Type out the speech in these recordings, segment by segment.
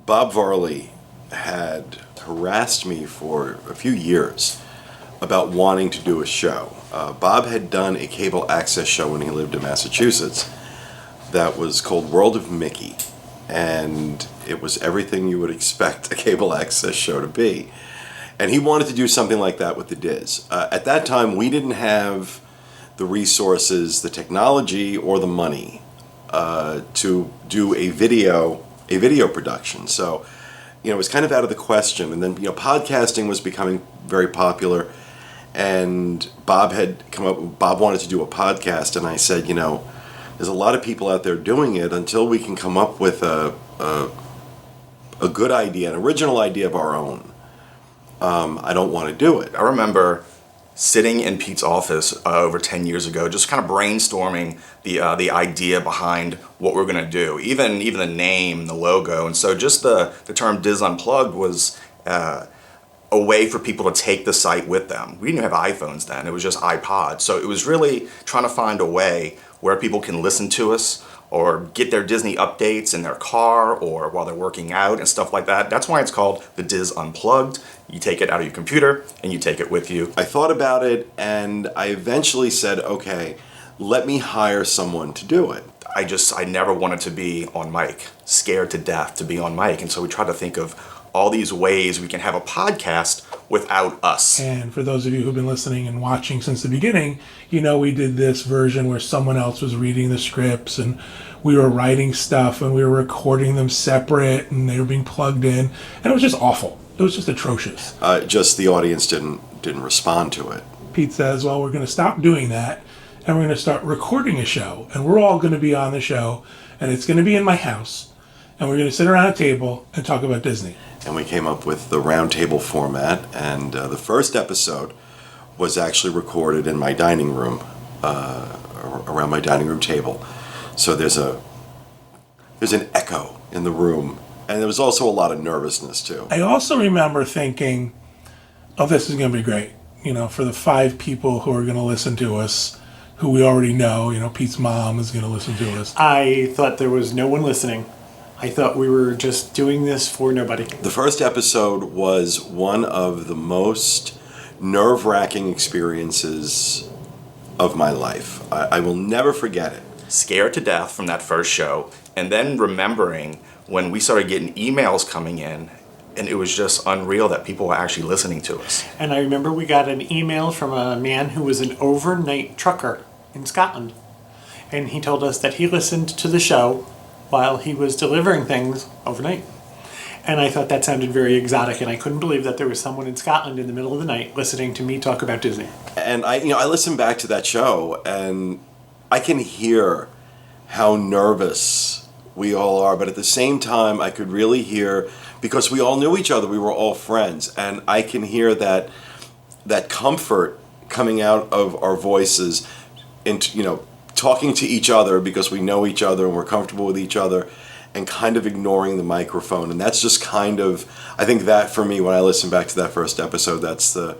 Bob Varley had harassed me for a few years about wanting to do a show. Bob had done a cable access show when he lived in Massachusetts that was called World of Mickey, and it was everything you would expect a cable access show to be. And he wanted to do something like that with the DIS. At that time, we didn't have the resources, the technology, or the money to do a video production. So, it was kind of out of the question. And then, podcasting was becoming very popular. And Bob wanted to do a podcast. And I said, there's a lot of people out there doing it. Until we can come up with a good idea, an original idea of our own, I don't want to do it. I remember sitting in Pete's office over 10 years ago, just kind of brainstorming the idea behind what we're going to do, even the name, the logo. And so just the term DIS Unplugged was a way for people to take the site with them. We didn't have iPhones then, it was just iPods. So it was really trying to find a way where people can listen to us or get their Disney updates in their car or while they're working out and stuff like that. That's why it's called the DIS Unplugged. You take it out of your computer and you take it with you. I thought about it and I eventually said, okay, let me hire someone to do it. I never wanted to be on mic, scared to death to be on mic. And so we tried to think of all these ways we can have a podcast without us. And for those of you who've been listening and watching since the beginning, we did this version where someone else was reading the scripts and we were writing stuff and we were recording them separate and they were being plugged in. And it was just awful. It was just atrocious. Just the audience didn't respond to it. Pete says, well, we're going to stop doing that and we're going to start recording a show. And we're all going to be on the show and it's going to be in my house. And we're going to sit around a table and talk about Disney. And we came up with the round table format, and the first episode was actually recorded in my dining room, around my dining room table. So there's an echo in the room, and there was also a lot of nervousness too. I also remember thinking, oh, this is going to be great, for the 5 people who are going to listen to us, who we already know, Pete's mom is going to listen to us. I thought there was no one listening. I thought we were just doing this for nobody. The first episode was one of the most nerve-wracking experiences of my life. I will never forget it. Scared to death from that first show, and then remembering when we started getting emails coming in, and it was just unreal that people were actually listening to us. And I remember we got an email from a man who was an overnight trucker in Scotland. And he told us that he listened to the show while he was delivering things overnight. And I thought that sounded very exotic, and I couldn't believe that there was someone in Scotland in the middle of the night listening to me talk about Disney. And I listened back to that show, and I can hear how nervous we all are, but at the same time, I could really hear, because we all knew each other, we were all friends, and I can hear that comfort coming out of our voices into, talking to each other because we know each other and we're comfortable with each other, and kind of ignoring the microphone. And that's just kind of, I think that for me, when I listen back to that first episode, that's the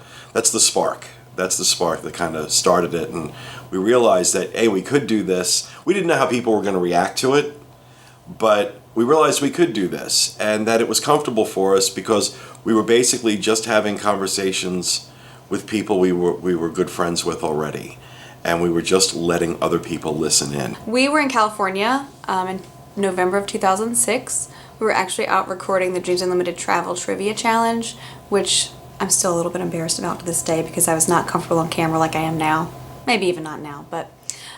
spark. That's the spark that kind of started it. And we realized that, hey, we could do this. We didn't know how people were going to react to it, but we realized we could do this and that it was comfortable for us because we were basically just having conversations with people we were good friends with already. And we were just letting other people listen in. We were in California in November of 2006. We were actually out recording the Dreams Unlimited Travel Trivia Challenge, which I'm still a little bit embarrassed about to this day because I was not comfortable on camera like I am now. Maybe even not now,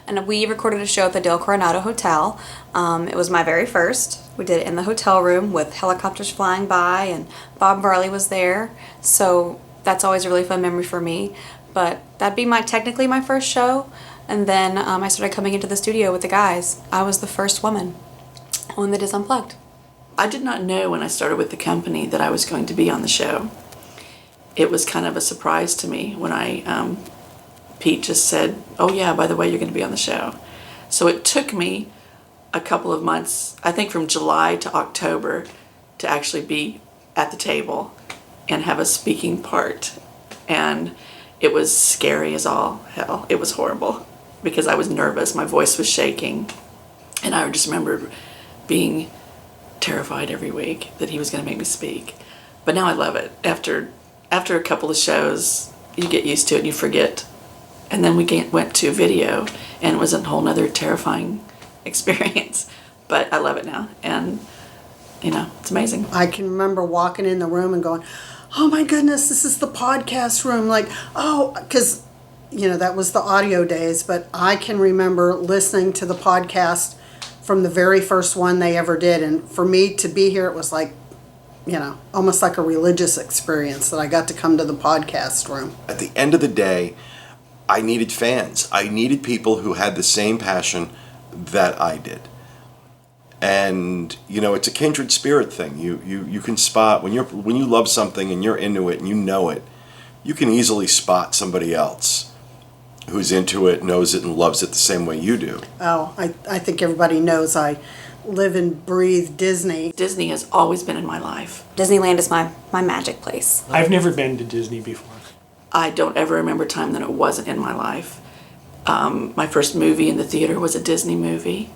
and we recorded a show at the Del Coronado Hotel. It was my very first. We did it in the hotel room with helicopters flying by, and Bob Varley was there. So that's always a really fun memory for me. But that'd be technically my first show. And then I started coming into the studio with the guys. I was the first woman on the DIS Unplugged. I did not know when I started with the company that I was going to be on the show. It was kind of a surprise to me when Pete just said, oh yeah, by the way, you're going to be on the show. So it took me a couple of months, I think from July to October, to actually be at the table and have a speaking part. And it was scary as all hell. It was horrible because I was nervous. My voice was shaking. And I just remember being terrified every week that he was going to make me speak. But now I love it. After a couple of shows, you get used to it and you forget. And then we went to video, and it was a whole nother terrifying experience. But I love it now, and it's amazing. I can remember walking in the room and going, oh my goodness, this is the podcast room. Like, oh, because, that was the audio days, but I can remember listening to the podcast from the very first one they ever did. And for me to be here, it was like, almost like a religious experience that I got to come to the podcast room. At the end of the day, I needed fans. I needed people who had the same passion that I did. And it's a kindred spirit thing. You can spot when you love something and you're into it and you know it, you can easily spot somebody else who's into it, knows it, and loves it the same way you do. Oh, I think everybody knows I live and breathe Disney. Disney has always been in my life. Disneyland is my magic place. I've never been to Disney before. I don't ever remember a time that it wasn't in my life. My first movie in the theater was a Disney movie,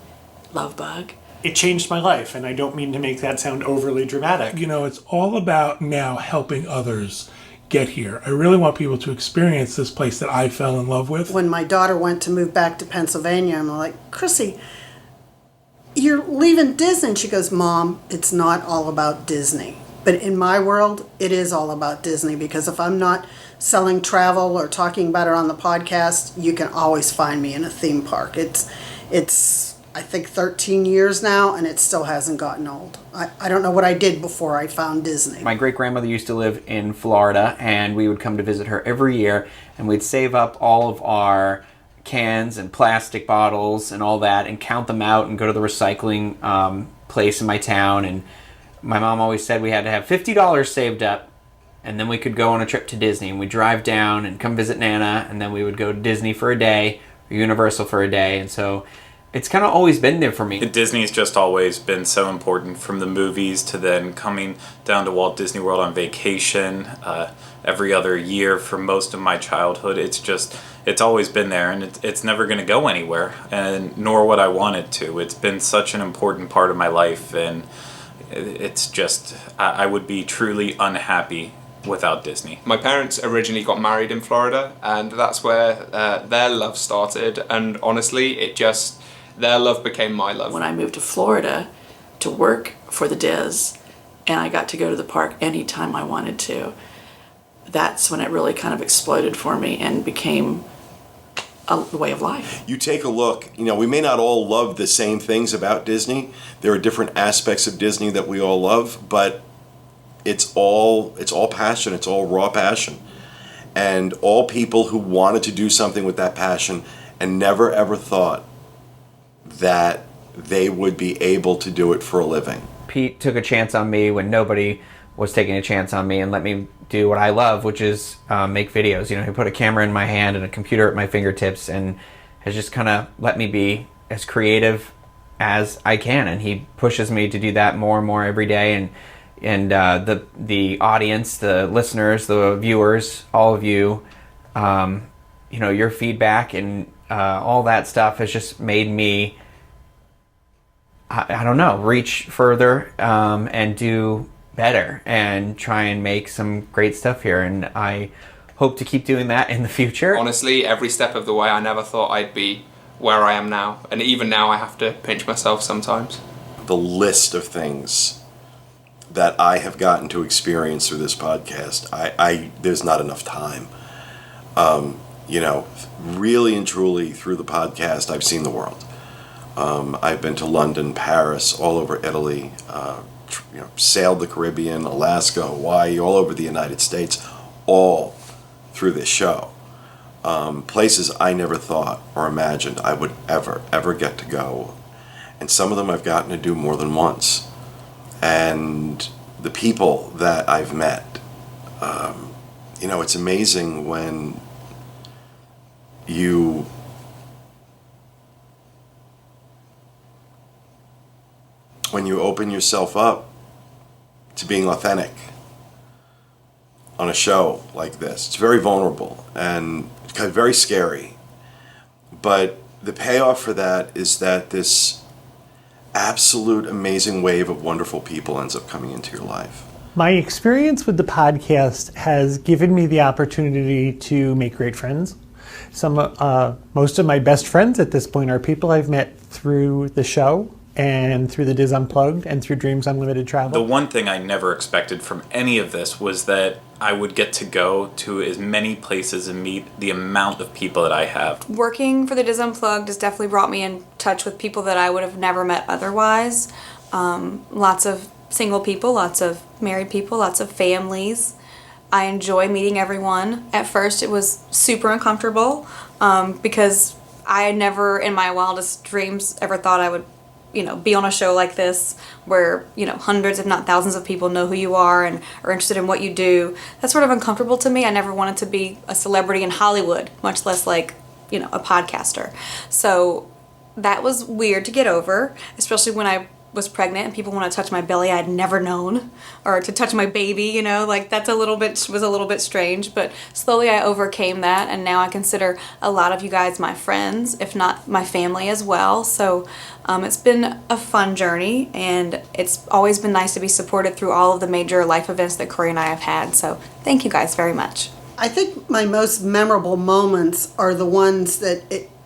Love Bug. It changed my life, and I don't mean to make that sound overly dramatic. It's all about now helping others get here. I really want people to experience this place that I fell in love with. When my daughter went to move back to Pennsylvania, I'm like, Chrissy, you're leaving Disney. And she goes, Mom, it's not all about Disney. But in my world, it is all about Disney, because if I'm not selling travel or talking about it on the podcast, you can always find me in a theme park. It's I think 13 years now, and it still hasn't gotten old. I don't know what I did before I found Disney. My great-grandmother used to live in Florida, and we would come to visit her every year, and we'd save up all of our cans and plastic bottles and all that and count them out and go to the recycling place in my town. And my mom always said we had to have $50 saved up, and then we could go on a trip to Disney. And we'd drive down and come visit Nana, and then we would go to Disney for a day, or Universal for a day. And so it's kind of always been there for me. Disney's just always been so important, from the movies to then coming down to Walt Disney World on vacation every other year for most of my childhood. It's always been there, and it's never going to go anywhere, and nor would I want it to. It's been such an important part of my life, and it's just, I would be truly unhappy without Disney. My parents originally got married in Florida, and that's where their love started, and honestly, their love became my love. When I moved to Florida to work for the DIS, and I got to go to the park anytime I wanted to, that's when it really kind of exploded for me and became a way of life. You take a look, we may not all love the same things about Disney. There are different aspects of Disney that we all love, but it's all passion, it's all raw passion. And all people who wanted to do something with that passion and never ever thought that they would be able to do it for a living. Pete took a chance on me when nobody was taking a chance on me and let me do what I love, which is make videos. He put a camera in my hand and a computer at my fingertips and has just kind of let me be as creative as I can. And he pushes me to do that more and more every day. And the audience, the listeners, the viewers, all of you, your feedback and all that stuff has just made me, I don't know, reach further and do better and try and make some great stuff here. And I hope to keep doing that in the future. Honestly, every step of the way, I never thought I'd be where I am now. And even now, I have to pinch myself sometimes. The list of things that I have gotten to experience through this podcast, there's not enough time. Really and truly through the podcast, I've seen the world. I've been to London, Paris, all over Italy, sailed the Caribbean, Alaska, Hawaii, all over the United States, all through this show. Places I never thought or imagined I would ever get to go. And some of them I've gotten to do more than once. And the people that I've met, it's amazing when you open yourself up to being authentic on a show like this. It's very vulnerable and it's kind of very scary. But the payoff for that is that this absolute amazing wave of wonderful people ends up coming into your life. My experience with the podcast has given me the opportunity to make great friends. Most of my best friends at this point are people I've met through the show and through the DIS Unplugged and through Dreams Unlimited Travel. The one thing I never expected from any of this was that I would get to go to as many places and meet the amount of people that I have. Working for the DIS Unplugged has definitely brought me in touch with people that I would have never met otherwise. Lots of single people, lots of married people, lots of families. I enjoy meeting everyone. At first it was super uncomfortable because I never in my wildest dreams ever thought I would be on a show like this where, hundreds if not thousands of people know who you are and are interested in what you do. That's sort of uncomfortable to me. I never wanted to be a celebrity in Hollywood, much less like, a podcaster. So that was weird to get over, especially when I was pregnant and people want to touch my belly I'd never known, or to touch my baby, that's was a little bit strange, but slowly I overcame that, and now I consider a lot of you guys my friends, if not my family as well. So it's been a fun journey, and it's always been nice to be supported through all of the major life events that Corey and I have had. So thank you guys very much. I think my most memorable moments are the ones that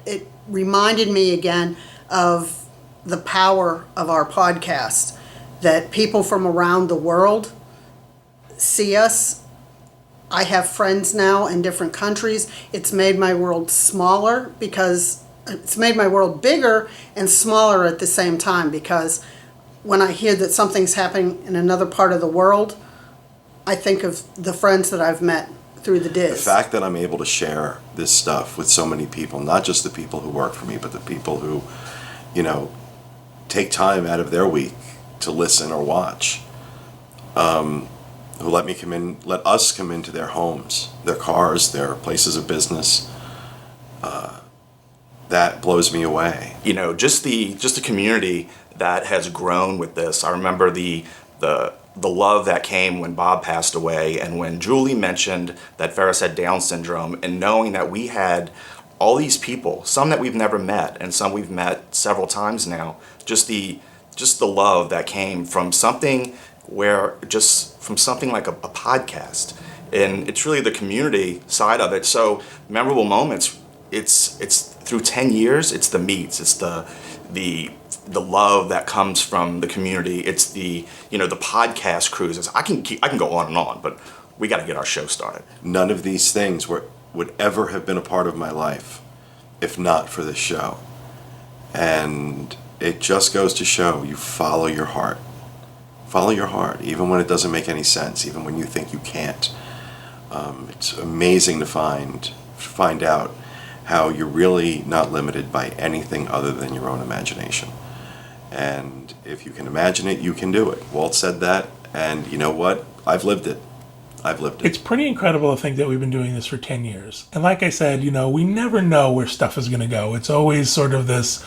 it reminded me again of the power of our podcast, that people from around the world see us. I have friends now in different countries. It's made my world smaller because it's made my world bigger and smaller at the same time, because when I hear that something's happening in another part of the world, I think of the friends that I've met through the DIS. The fact that I'm able to share this stuff with so many people, not just the people who work for me, but the people who, take time out of their week to listen or watch, who let us come into their homes, their cars, their places of business. That blows me away. Just the community that has grown with this. I remember the love that came when Bob passed away, and when Julie mentioned that Ferris had Down syndrome, and knowing that we had all these people, some that we've never met and some we've met several times now, just the love that came from something like a podcast. And it's really the community side of it. So memorable moments, it's through 10 years, it's the meets, it's the love that comes from the community. It's the podcast cruises. I can go on and on, but we got to get our show started. None of these things would ever have been a part of my life if not for this show. And it just goes to show, you follow your heart. Follow your heart, even when it doesn't make any sense, even when you think you can't. It's amazing to find out how you're really not limited by anything other than your own imagination. And if you can imagine it, you can do it. Walt said that, and you know what? I've lived it. It's pretty incredible to think that we've been doing this for 10 years. And like I said, we never know where stuff is going to go. It's always sort of this,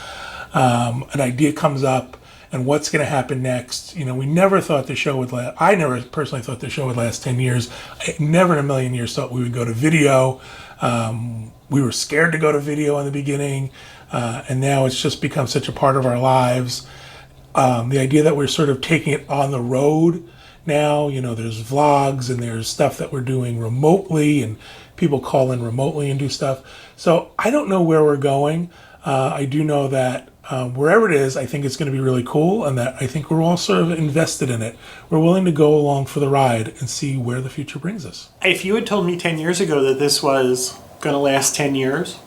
an idea comes up and what's going to happen next. We never thought the show would last. I never personally thought the show would last 10 years. I never in a million years thought we would go to video. We were scared to go to video in the beginning. And now it's just become such a part of our lives. The idea that we're sort of taking it on the road now, there's vlogs and there's stuff that we're doing remotely, and people call in remotely and do stuff. So I don't know where we're going. I do know that wherever it is, I think it's going to be really cool, and that I think we're all sort of invested in it. We're willing to go along for the ride and see where the future brings us. If you had told me 10 years ago that this was going to last 10 years,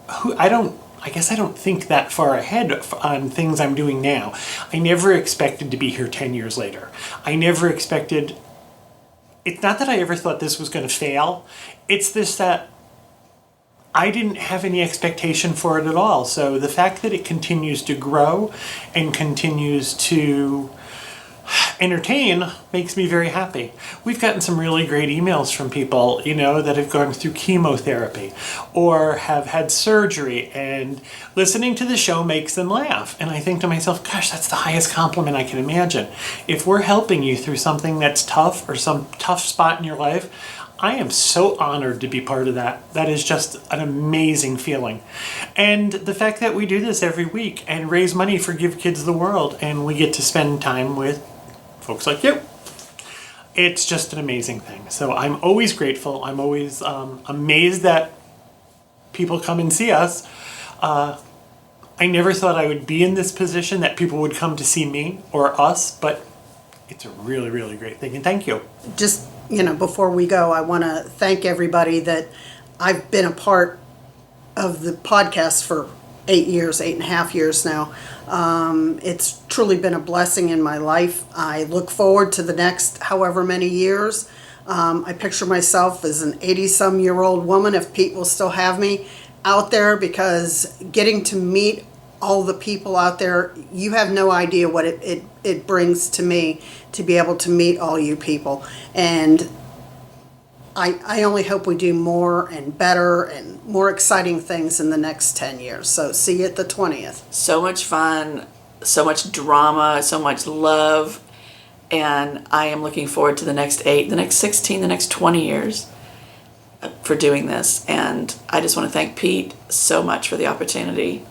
I guess I don't think that far ahead on things I'm doing now. I never expected to be here 10 years later. I never expected... It's not that I ever thought this was going to fail. It's this that I didn't have any expectation for it at all. So the fact that it continues to grow and continues to entertain makes me very happy. We've gotten some really great emails from people, that have gone through chemotherapy or have had surgery, and listening to the show makes them laugh. And I think to myself, gosh, that's the highest compliment I can imagine. If we're helping you through something that's tough or some tough spot in your life, I am so honored to be part of that. That is just an amazing feeling. And the fact that we do this every week and raise money for Give Kids the World, and we get to spend time with folks like you. It's just an amazing thing. So I'm always grateful. I'm always amazed that people come and see us. I never thought I would be in this position, that people would come to see me or us, but it's a really, really great thing. And thank you. Just, before we go, I want to thank everybody that I've been a part of the podcast for 8.5 years now. It's truly been a blessing in my life. I look forward to the next however many years. I picture myself as an 80-some-year-old woman, if Pete will still have me out there, because getting to meet all the people out there, you have no idea what it brings to me to be able to meet all you people. And I only hope we do more and better and more exciting things in the next 10 years. So see you at the 20th. So much fun, so much drama, so much love. And I am looking forward to the next 8, the next 16, the next 20 years for doing this. And I just want to thank Pete so much for the opportunity.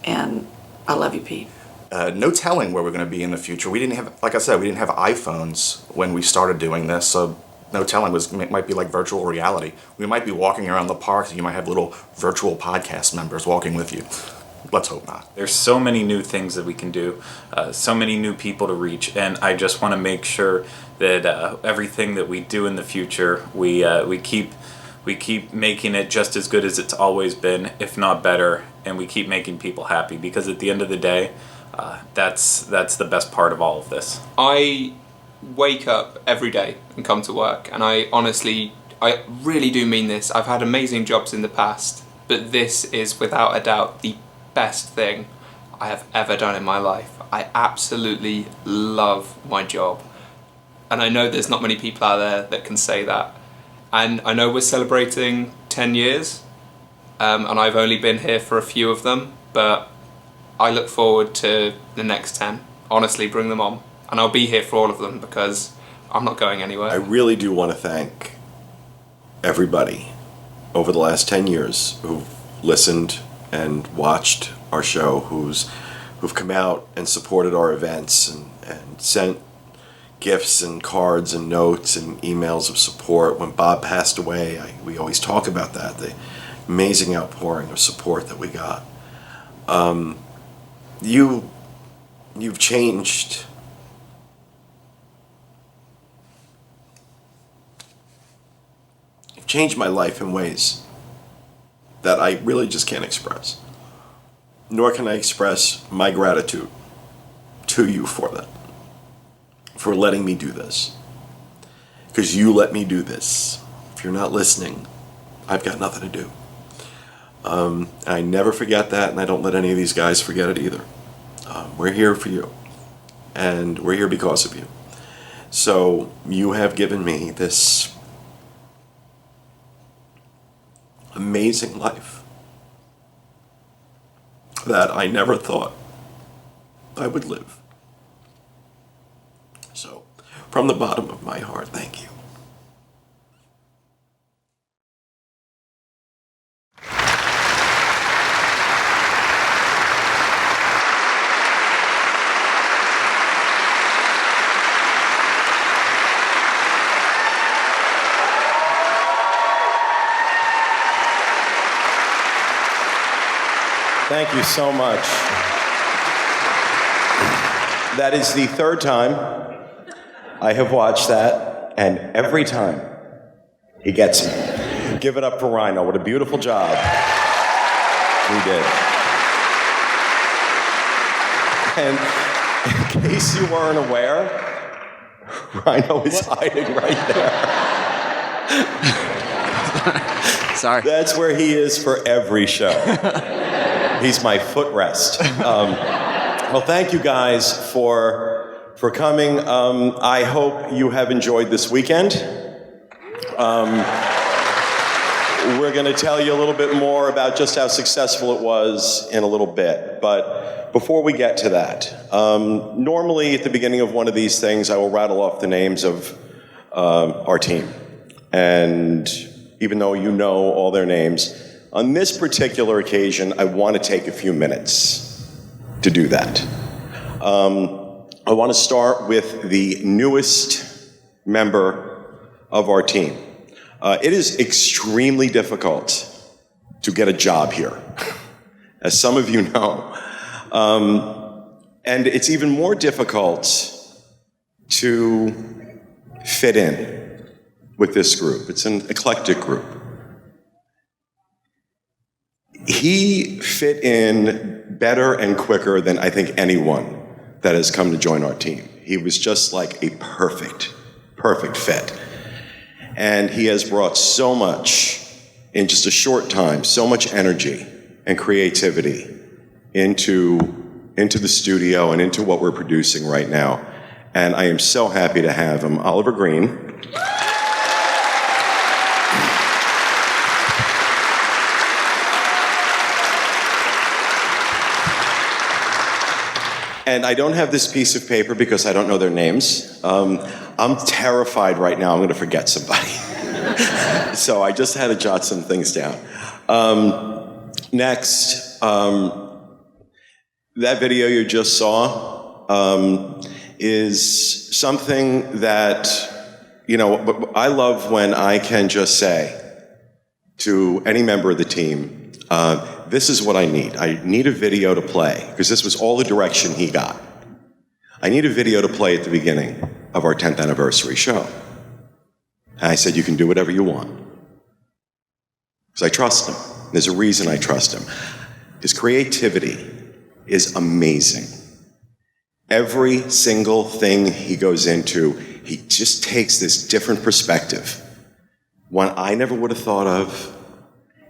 And I love you, Pete. No telling where we're going to be in the future. We didn't have, like I said, we didn't have iPhones when we started doing this, so no telling. It might be like virtual reality. We might be walking around the park, and you might have little virtual podcast members walking with you. Let's hope not. There's so many new things that we can do, so many new people to reach, and I just want to make sure that everything that we do in the future, we keep making it just as good as it's always been, if not better, and we keep making people happy, because at the end of the day, that's the best part of all of this. I wake up every day and come to work, and I really do mean this. I've had amazing jobs in the past, but this is without a doubt the best thing I have ever done in my life. I absolutely love my job, and I know there's not many people out there that can say that. And I know we're celebrating 10 years, and I've only been here for a few of them, but I look forward to the next 10. Honestly, bring them on. And I'll be here for all of them, because I'm not going anywhere. I really do want to thank everybody over the last 10 years who've listened and watched our show, who've come out and supported our events and sent gifts and cards and notes and emails of support. When Bob passed away, we always talk about that, the amazing outpouring of support that we got. You've changed my life in ways that I really just can't express. Nor can I express my gratitude to you for that, for letting me do this. Because you let me do this. If you're not listening, I've got nothing to do. I never forget that, and I don't let any of these guys forget it either. We're here for you, and we're here because of you. So you have given me this amazing life that I never thought I would live. So, from the bottom of my heart, thank you. Thank you so much. That is the third time I have watched that, and every time he gets me. Give it up for Rhino. What a beautiful job we did. And in case you weren't aware, Rhino is hiding right there. Sorry. That's where he is for every show. He's my footrest. Well, thank you guys for coming. I hope you have enjoyed this weekend. We're going to tell you a little bit more about just how successful it was in a little bit. But before we get to that, normally at the beginning of one of these things, I will rattle off the names of our team. And even though you know all their names, on this particular occasion, I want to take a few minutes to do that. I want to start with the newest member of our team. It is extremely difficult to get a job here, as some of you know. And it's even more difficult to fit in with this group. It's an eclectic group. He fit in better and quicker than I think anyone that has come to join our team. He was just like a perfect fit. And he has brought so much in just a short time, so much energy and creativity into the studio and into what we're producing right now. And I am so happy to have him. Oliver Green. And I don't have this piece of paper because I don't know their names. I'm terrified right now I'm going to forget somebody. So I just had to jot some things down. Next, that video you just saw is something that, you know, I love when I can just say to any member of the team, this is what I need. I need a video to play, because this was all the direction he got. I need a video to play at the beginning of our 10th anniversary show. And I said, you can do whatever you want. Because I trust him. There's a reason I trust him. His creativity is amazing. Every single thing he goes into, he just takes this different perspective, one I never would have thought of,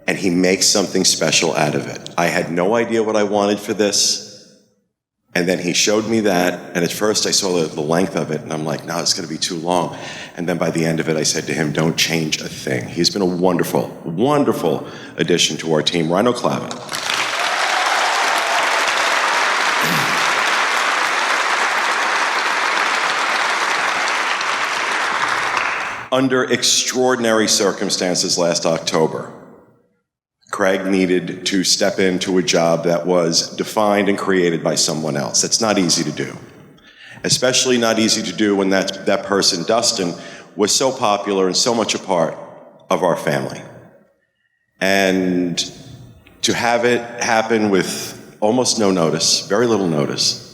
and he makes something special out of it. I had no idea what I wanted for this, and then he showed me that, and at first I saw the length of it, and I'm like, no, it's gonna be too long. And then by the end of it, I said to him, don't change a thing. He's been a wonderful, wonderful addition to our team. Rhino Clavin. Under extraordinary circumstances last October, Craig needed to step into a job that was defined and created by someone else. That's not easy to do. Especially not easy to do when that person, Dustin, was so popular and so much a part of our family. And to have it happen with almost no notice, very little notice,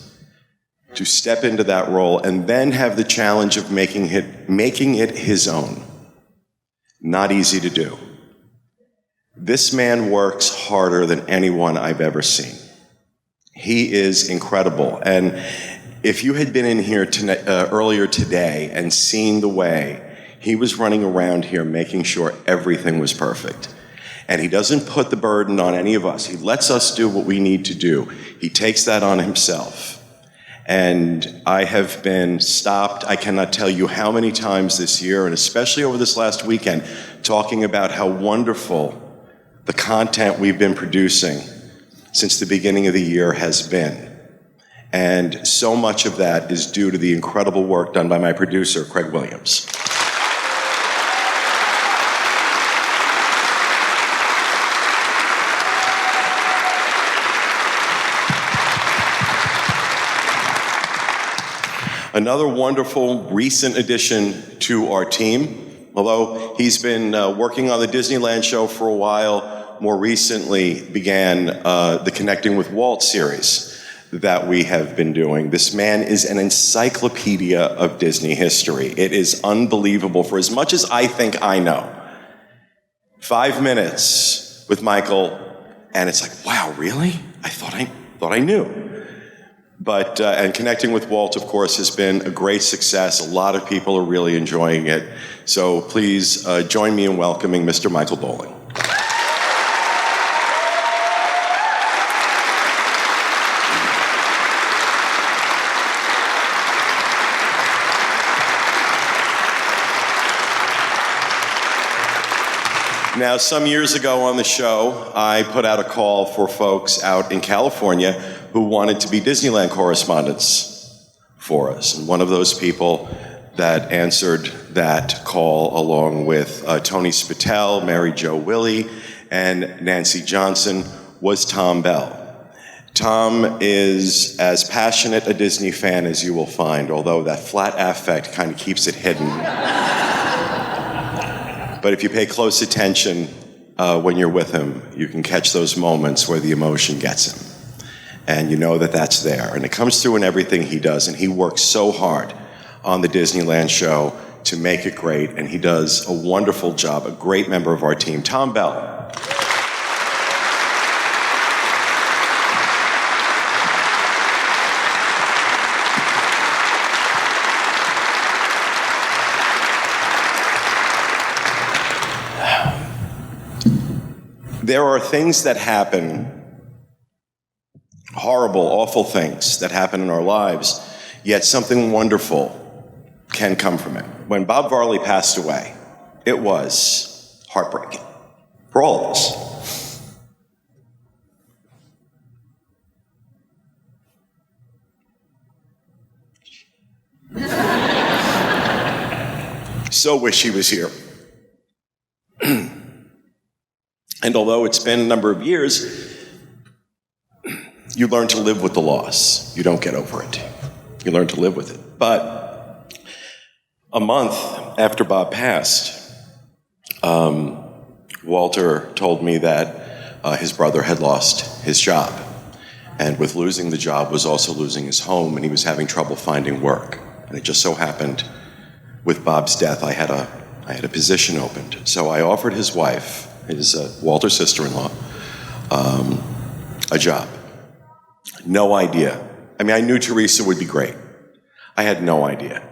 to step into that role and then have the challenge of making it his own. Not easy to do. This man works harder than anyone I've ever seen. He is incredible. And if you had been in here earlier today and seen the way he was running around here making sure everything was perfect, and he doesn't put the burden on any of us. He lets us do what we need to do. He takes that on himself. And I have been stopped, I cannot tell you how many times this year, and especially over this last weekend, talking about how wonderful the content we've been producing since the beginning of the year has been. And so much of that is due to the incredible work done by my producer, Craig Williams. Another wonderful recent addition to our team, although he's been working on the Disneyland show for a while, more recently began the Connecting with Walt series that we have been doing. This man is an encyclopedia of Disney history. It is unbelievable for as much as I think I know. 5 minutes with Michael, and it's like, wow, really? I thought I knew. But, and Connecting with Walt, of course, has been a great success. A lot of people are really enjoying it. So please join me in welcoming Mr. Michael Bowling. Now, some years ago on the show, I put out a call for folks out in California who wanted to be Disneyland correspondents for us. And one of those people that answered that call, along with Tony Spatel, Mary Jo Willie, and Nancy Johnson, was Tom Bell. Tom is as passionate a Disney fan as you will find, although that flat affect kind of keeps it hidden. But if you pay close attention when you're with him, you can catch those moments where the emotion gets him. And you know that that's there. And it comes through in everything he does. And he works so hard on the Disneyland show to make it great. And he does a wonderful job, a great member of our team, Tom Bell. There are things that happen, horrible, awful things that happen in our lives, yet something wonderful can come from it. When Bob Varley passed away, it was heartbreaking for all of us. So wish he was here. And although it's been a number of years, you learn to live with the loss. You don't get over it. You learn to live with it. But a month after Bob passed, Walter told me that his brother had lost his job. And with losing the job was also losing his home, and he was having trouble finding work. And it just so happened, with Bob's death, I had a position opened. So I offered his wife, his Walter's sister-in-law, a job. No idea. I mean, I knew Teresa would be great. I had no idea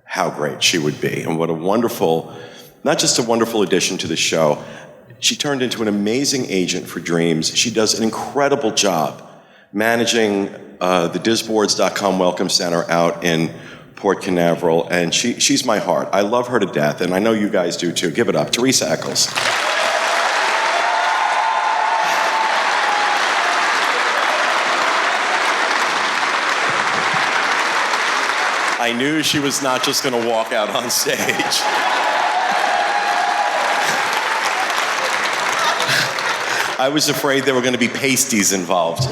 how great she would be, and what a wonderful, not just a wonderful addition to the show, she turned into an amazing agent for Dreams. She does an incredible job managing the DisBoards.com Welcome Center out in Port Canaveral, and she's my heart. I love her to death, and I know you guys do too. Give it up, Teresa Eccles. I knew she was not just going to walk out on stage. I was afraid there were going to be pasties involved.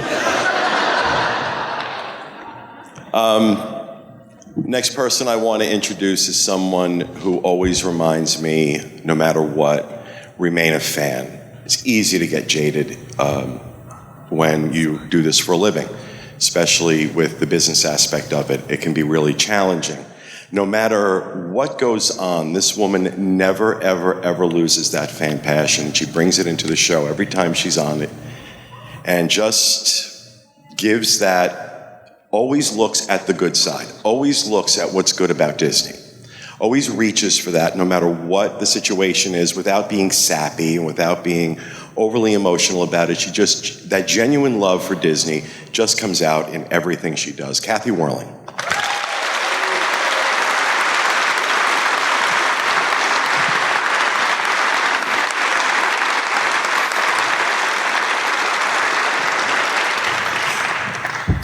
Next person I want to introduce is someone who always reminds me, no matter what, remain a fan. It's easy to get jaded when you do this for a living, especially with the business aspect of it. It can be really challenging. No matter what goes on, this woman never, ever, ever loses that fan passion. She brings it into the show every time she's on it, and just gives that, always looks at the good side, always looks at what's good about Disney, always reaches for that no matter what the situation is, without being sappy and without being overly emotional about it. She just, that genuine love for Disney just comes out in everything she does. Kathy Whirling.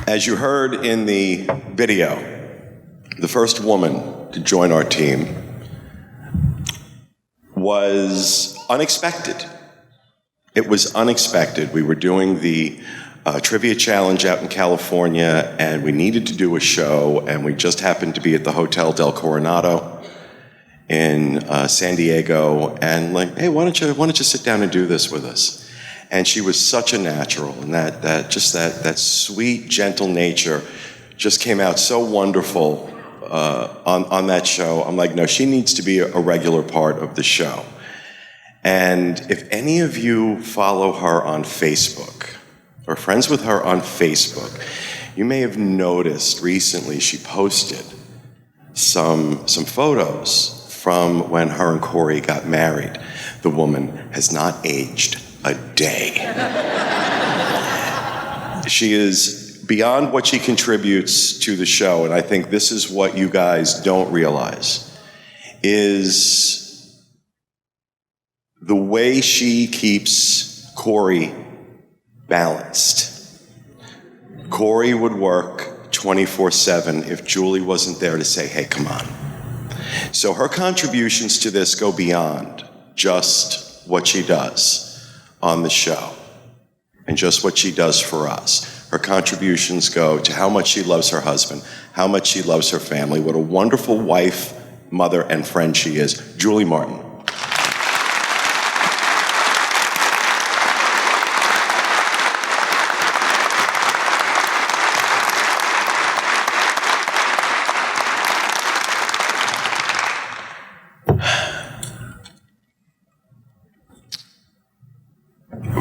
As you heard in the video, the first woman to join our team was unexpected. It was unexpected. We were doing the trivia challenge out in California, and we needed to do a show, and we just happened to be at the Hotel Del Coronado in San Diego, and like, hey, why don't you sit down and do this with us? And she was such a natural, and that sweet, gentle nature just came out so wonderful on that show. I'm like, no, she needs to be a regular part of the show. And if any of you follow her on Facebook or friends with her on Facebook, you may have noticed recently she posted some photos from when her and Corey got married. The woman has not aged a day. She is beyond what she contributes to the show, and I think this is what you guys don't realize, is the way she keeps Corey balanced. Corey would work 24/7 if Julie wasn't there to say, hey, come on. So her contributions to this go beyond just what she does on the show and just what she does for us. Her contributions go to how much she loves her husband, how much she loves her family, what a wonderful wife, mother, and friend she is. Julie Martin.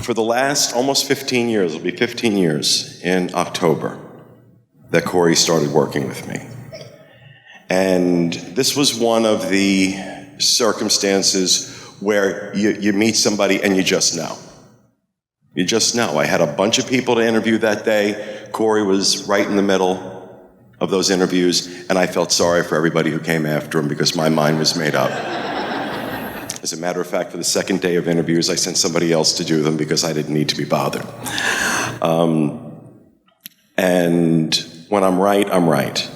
For the last almost 15 years, it'll be 15 years in October, that Corey started working with me. And this was one of the circumstances where you meet somebody and you just know. You just know. I had a bunch of people to interview that day. Corey was right in the middle of those interviews, and I felt sorry for everybody who came after him because my mind was made up. As a matter of fact, for the second day of interviews, I sent somebody else to do them because I didn't need to be bothered. And when I'm right, I'm right.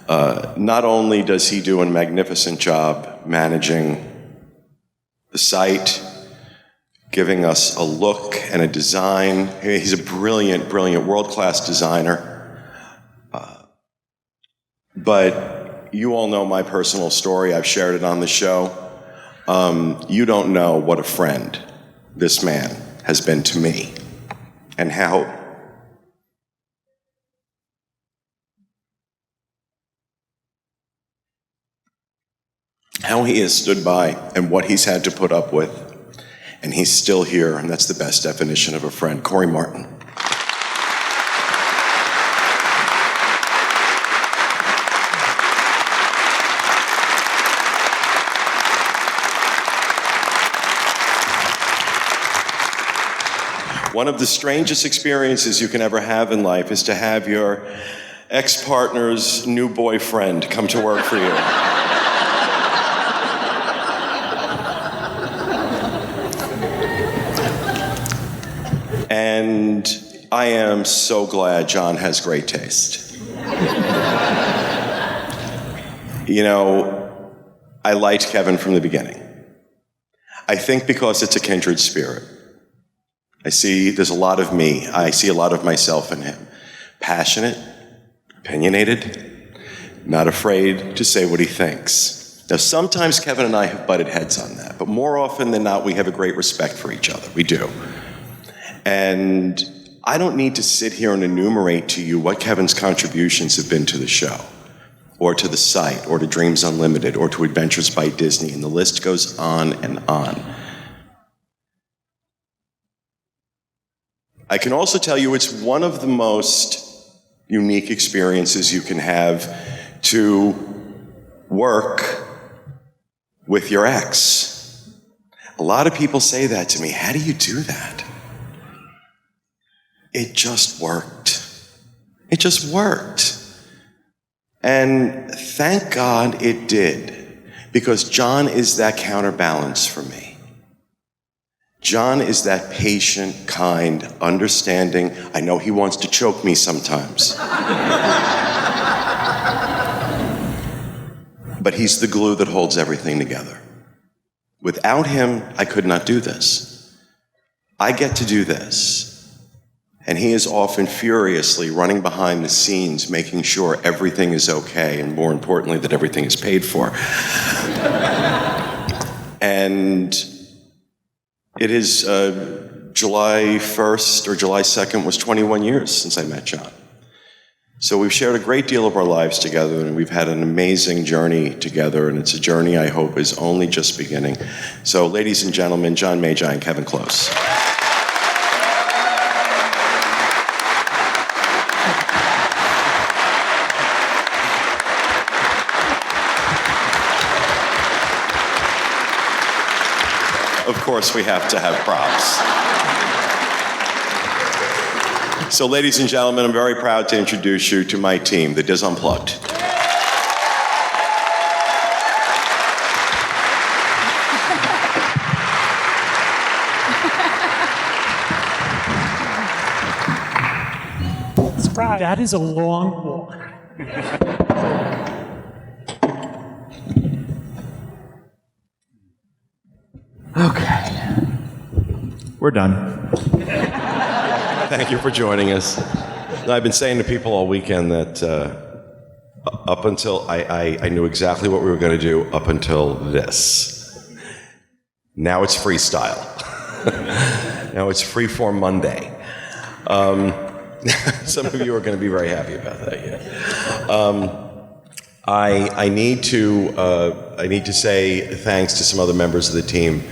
Not only does he do a magnificent job managing the site, giving us a look and a design. He's a brilliant, brilliant, world-class designer. But you all know my personal story. I've shared it on the show. You don't know what a friend this man has been to me, and how he has stood by and what he's had to put up with, and he's still here, and that's the best definition of a friend. Corey Martin. One of the strangest experiences you can ever have in life is to have your ex-partner's new boyfriend come to work for you. And I am so glad John has great taste. You know, I liked Kevin from the beginning. I think because it's a kindred spirit. I see there's a lot of me. I see a lot of myself in him. Passionate, opinionated, not afraid to say what he thinks. Now, sometimes Kevin and I have butted heads on that, but more often than not, we have a great respect for each other. We do. And I don't need to sit here and enumerate to you what Kevin's contributions have been to the show, or to the site, or to Dreams Unlimited, or to Adventures by Disney, and the list goes on and on. I can also tell you it's one of the most unique experiences you can have to work with your ex. A lot of people say that to me. How do you do that? It just worked. It just worked. And thank God it did, because John is that counterbalance for me. John is that patient, kind, understanding. I know he wants to choke me sometimes. But he's the glue that holds everything together. Without him, I could not do this. I get to do this. And he is often furiously running behind the scenes, making sure everything is okay, and more importantly, that everything is paid for. And it is July 1st or July 2nd was 21 years since I met John. So we've shared a great deal of our lives together, and we've had an amazing journey together, and it's a journey I hope is only just beginning. So ladies and gentlemen, John Magi and Kevin Close. Of course, we have to have props. So, ladies and gentlemen, I'm very proud to introduce you to my team, the DIS Unplugged. Surprise. That is a long walk. We're done. Thank you for joining us. I've been saying to people all weekend that up until I knew exactly what we were going to do up until this. Now it's freestyle. Now it's freeform Monday. Some of you are going to be very happy about that. Yeah. I need to say thanks to some other members of the team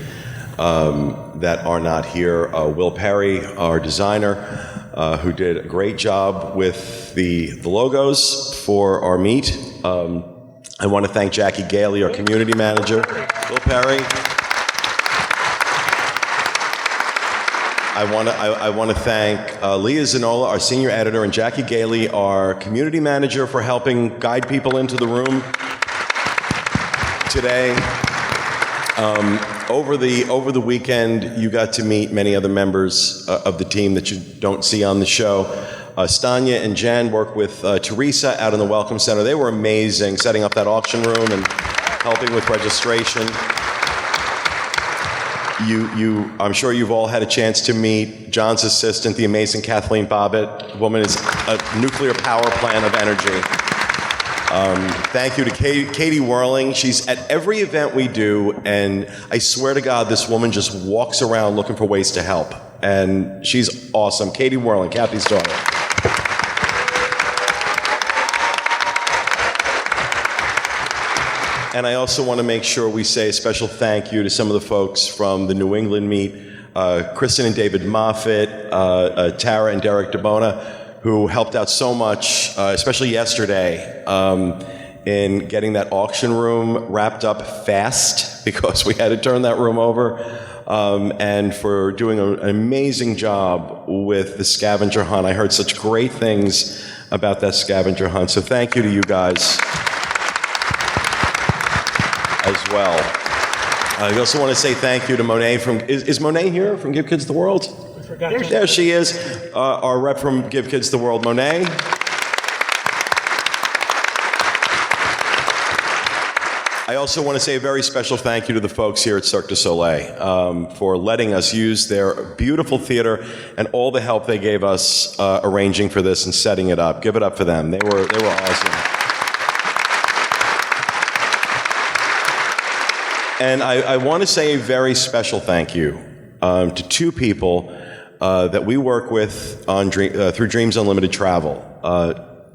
that are not here. Will Perry, our designer, who did a great job with the logos for our meet. I want to thank Jackie Gailey, our community manager. Will Perry. I want to thank Leah Zanola, our senior editor, and Jackie Gailey, our community manager, for helping guide people into the room today. Over the weekend, you got to meet many other members of the team that you don't see on the show. Stanya and Jen worked with Teresa out in the Welcome Center. They were amazing, setting up that auction room and helping with registration. I'm sure you've all had a chance to meet John's assistant, the amazing Kathleen Bobbitt. The woman is a nuclear power plant of energy. Thank you to Katie Whirling. She's at every event we do, and I swear to God, this woman just walks around looking for ways to help. And she's awesome. Katie Whirling, Kathy's daughter. And I also want to make sure we say a special thank you to some of the folks from the New England meet, Kristen and David Moffitt, Tara and Derek DeBona, who helped out so much, especially yesterday, in getting that auction room wrapped up fast because we had to turn that room over, and for doing an amazing job with the scavenger hunt. I heard such great things about that scavenger hunt, so thank you to you guys as well. I also want to say thank you to Monet from, is Monet here from Give Kids the World? There she is, our rep from Give Kids the World, Monet. I also want to say a very special thank you to the folks here at Cirque du Soleil for letting us use their beautiful theater and all the help they gave us arranging for this and setting it up. Give it up for them. They were awesome. And I want to say a very special thank you to two people that we work with on through Dreams Unlimited Travel,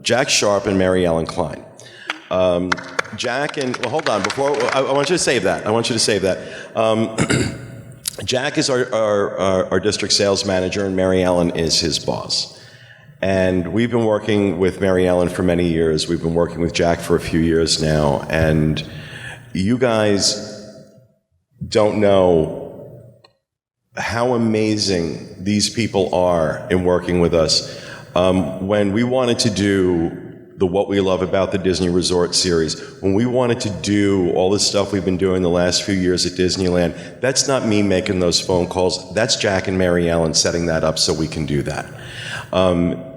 Jack Sharp and Mary Ellen Klein. Jack and, well, hold on, before, I want you to save that. Jack is our district sales manager, and Mary Ellen is his boss. And we've been working with Mary Ellen for many years. We've been working with Jack for a few years now, and you guys don't know how amazing these people are in working with us. When we wanted to do the What We Love About the Disney Resort series, when we wanted to do all this stuff we've been doing the last few years at Disneyland, that's not me making those phone calls. That's Jack and Mary Ellen setting that up so we can do that.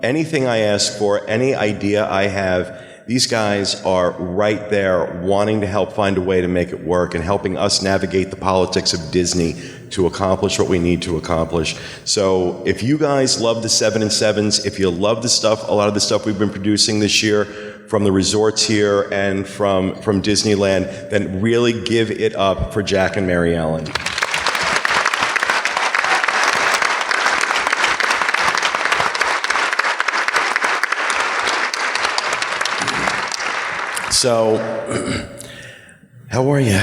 Anything I ask for, any idea I have, these guys are right there wanting to help find a way to make it work and helping us navigate the politics of Disney to accomplish what we need to accomplish. So if you guys love the 7 and 7s, if you love the stuff, a lot of the stuff we've been producing this year from the resorts here and from Disneyland, then really give it up for Jack and Mary Ellen. So, how are you?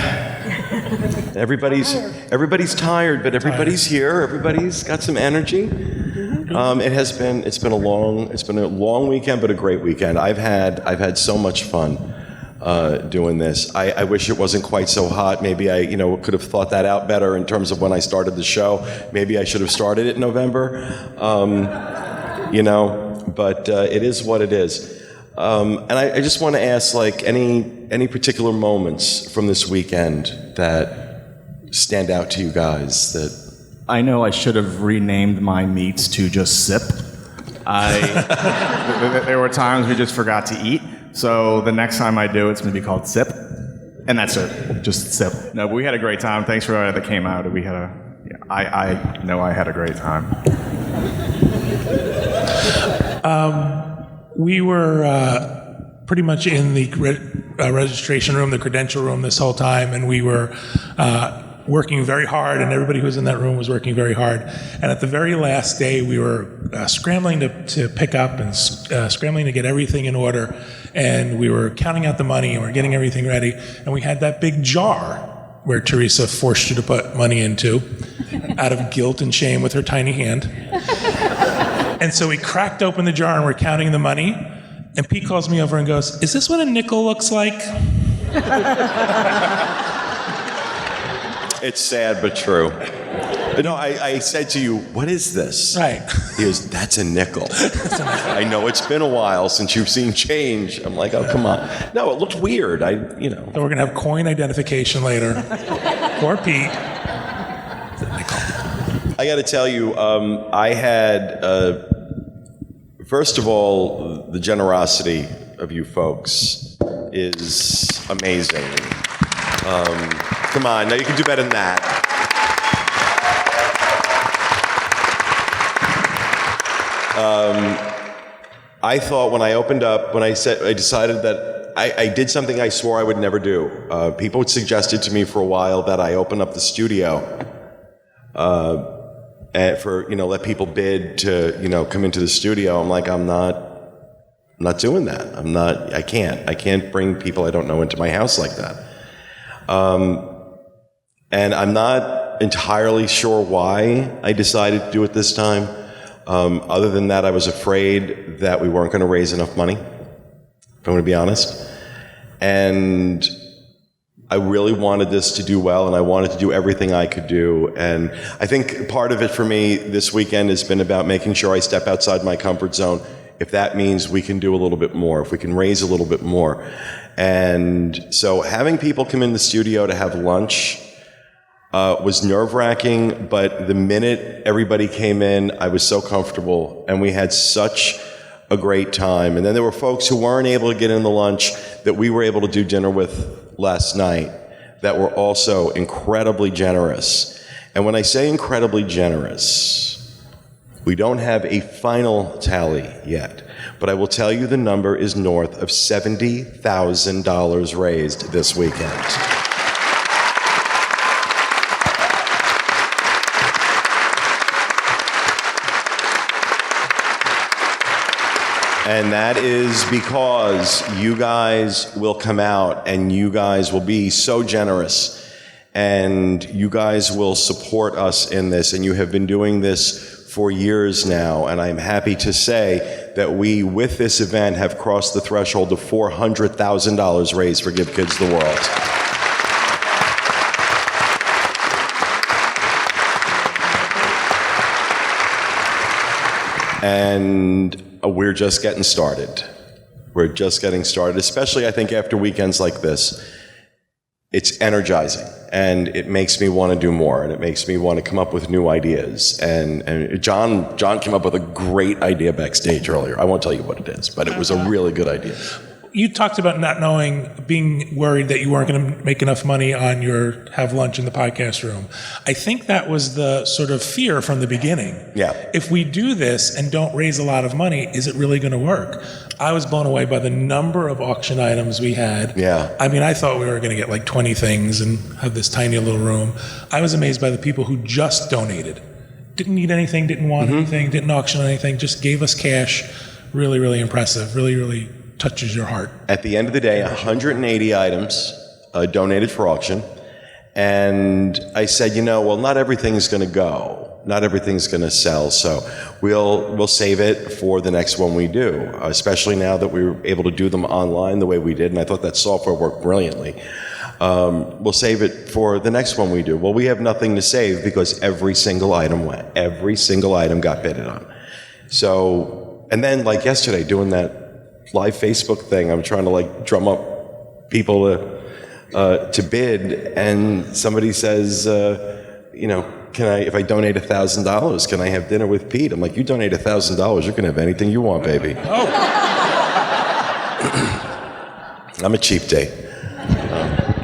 Everybody's tired, but everybody's here. Everybody's got some energy. It's been a long weekend, but a great weekend. I've had so much fun doing this. I wish it wasn't quite so hot. Maybe I could have thought that out better in terms of when I started the show. Maybe I should have started it in November. But it is what it is. And I just want to ask, like, any particular moments from this weekend that stand out to you guys that... I know I should have renamed my meets to just Sip. There were times we just forgot to eat, so the next time I do, it's going to be called Sip. And that's it, just Sip. No, but we had a great time. Thanks for everyone that came out. We had I know I had a great time. We were pretty much in the registration room, the credential room this whole time, and we were working very hard, and everybody who was in that room was working very hard. And at the very last day, we were scrambling to pick up and scrambling to get everything in order, and we were counting out the money, and we were getting everything ready, and we had that big jar where Teresa forced you to put money into out of guilt and shame with her tiny hand. And so we cracked open the jar and we're counting the money. And Pete calls me over and goes, "Is this what a nickel looks like?" It's sad but true. No, I said to you, "What is this?" Right. He goes, "That's a nickel." I know it's been a while since you've seen change. I'm like, "Oh, come on." No, it looked weird. So we're going to have coin identification later. For Pete. I got to tell you, I had, first of all, the generosity of you folks is amazing. Come on, now you can do better than that. I thought when I opened up, I decided that I did something I swore I would never do. People had suggested to me for a while that I open up the studio and let people bid to, come into the studio. I'm like, I'm not doing that. I can't bring people I don't know into my house like that. And I'm not entirely sure why I decided to do it this time. Other than that, I was afraid that we weren't going to raise enough money, if I'm going to be honest. And I really wanted this to do well, and I wanted to do everything I could do. And I think part of it for me this weekend has been about making sure I step outside my comfort zone. If that means we can do a little bit more, if we can raise a little bit more. And so having people come in the studio to have lunch was nerve-wracking, but the minute everybody came in, I was so comfortable, and we had such a great time. And then there were folks who weren't able to get in the lunch that we were able to do dinner with last night that were also incredibly generous. And when I say incredibly generous, we don't have a final tally yet, but I will tell you the number is north of $70,000 raised this weekend. And that is because you guys will come out and you guys will be so generous and you guys will support us in this, and you have been doing this for years now, and I'm happy to say that we, with this event, have crossed the threshold of $400,000 raised for Give Kids the World. And we're just getting started. We're just getting started, especially I think after weekends like this. It's energizing, and it makes me want to do more, and it makes me want to come up with new ideas. And John came up with a great idea backstage earlier. I won't tell you what it is, but it was a really good idea. You talked about not knowing, being worried that you weren't going to make enough money on your have lunch in the podcast room. I think that was the sort of fear from the beginning. Yeah. If we do this and don't raise a lot of money, is it really going to work? I was blown away by the number of auction items we had. Yeah. I mean, I thought we were going to get like 20 things and have this tiny little room. I was amazed by the people who just donated. Didn't need anything, didn't want anything, didn't auction anything, just gave us cash. Really, really impressive. Really, really touches your heart. At the end of the day, 180 items donated for auction. And I said, well, not everything's going to go. Not everything's going to sell. So we'll save it for the next one we do, especially now that we were able to do them online the way we did. And I thought that software worked brilliantly. We'll save it for the next one we do. Well, we have nothing to save because every single item went. Every single item got bidded on. So, and then like yesterday, doing that live Facebook thing, I'm trying to drum up people to bid, and somebody says, if I donate $1,000, can I have dinner with Pete? I'm like, you donate $1,000, you can have anything you want, baby. Oh. I'm a cheap date.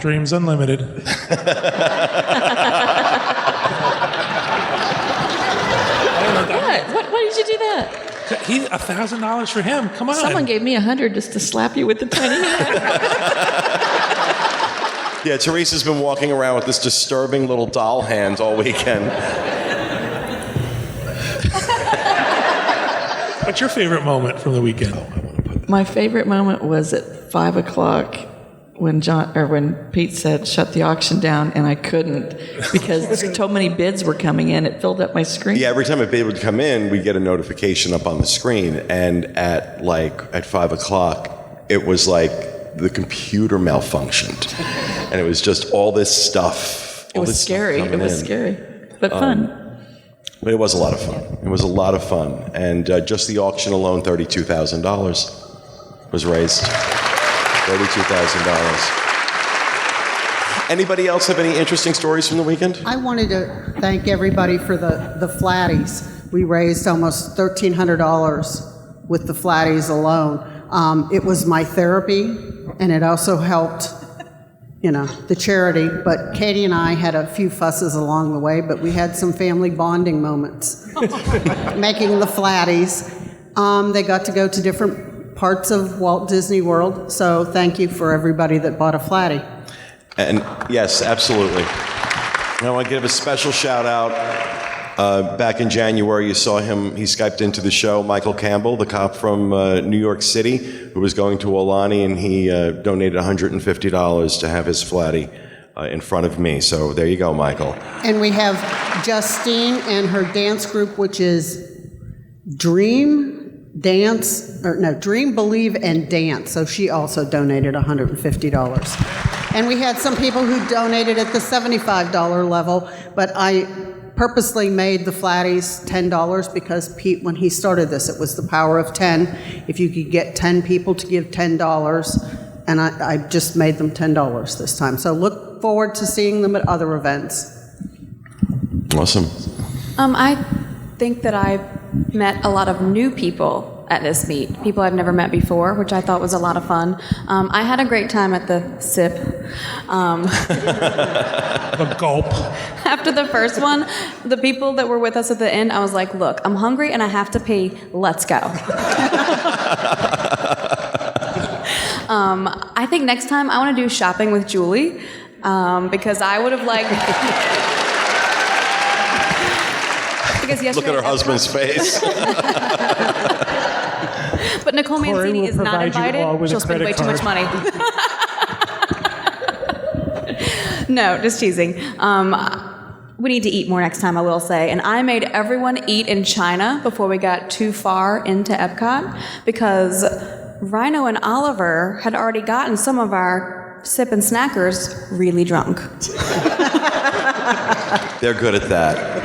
Dreams unlimited. $1,000 for him. Come on. Someone gave me $100 just to slap you with the tiny hand. Yeah, Teresa's been walking around with this disturbing little doll hand all weekend. What's your favorite moment from the weekend? My favorite moment was at 5 o'clock when Pete said shut the auction down, and I couldn't because so many bids were coming in. It filled up my screen. Yeah, every time a bid would come in, we'd get a notification up on the screen, and at 5 o'clock, it was like the computer malfunctioned, and it was just all this stuff. It was scary. It was scary, but fun. But it was a lot of fun. It was a lot of fun, and just the auction alone, $32,000 was raised. $32,000. Anybody else have any interesting stories from the weekend? I wanted to thank everybody for the flatties. We raised almost $1,300 with the flatties alone. It was my therapy, and it also helped, the charity. But Katie and I had a few fusses along the way, but we had some family bonding moments making the flatties. They got to go to different parts of Walt Disney World, so thank you for everybody that bought a flatty. And yes, absolutely. And I want to give a special shout out. Back in January, you saw him, he Skyped into the show, Michael Campbell, the cop from New York City, who was going to Aulani, and he donated $150 to have his flatty in front of me. So there you go, Michael. And we have Justine and her dance group, which is Dream, Believe, and Dance. So she also donated $150. And we had some people who donated at the $75 level, but I purposely made the flatties $10 because Pete, when he started this, it was the power of 10. If you could get 10 people to give $10, and I just made them $10 this time. So look forward to seeing them at other events. Awesome. I think that I met a lot of new people at this meet, people I've never met before, which I thought was a lot of fun. I had a great time at the SIP. The gulp. After the first one, the people that were with us at the end, I was like, look, I'm hungry and I have to pee. Let's go. I think next time I want to do shopping with Julie because I would have liked... Look at her husband's face. But Nicole Mancini is not invited. She'll spend way too much money. No, just teasing. We need to eat more next time, I will say. And I made everyone eat in China before we got too far into Epcot because Rhino and Oliver had already gotten some of our sip and snackers really drunk. They're good at that.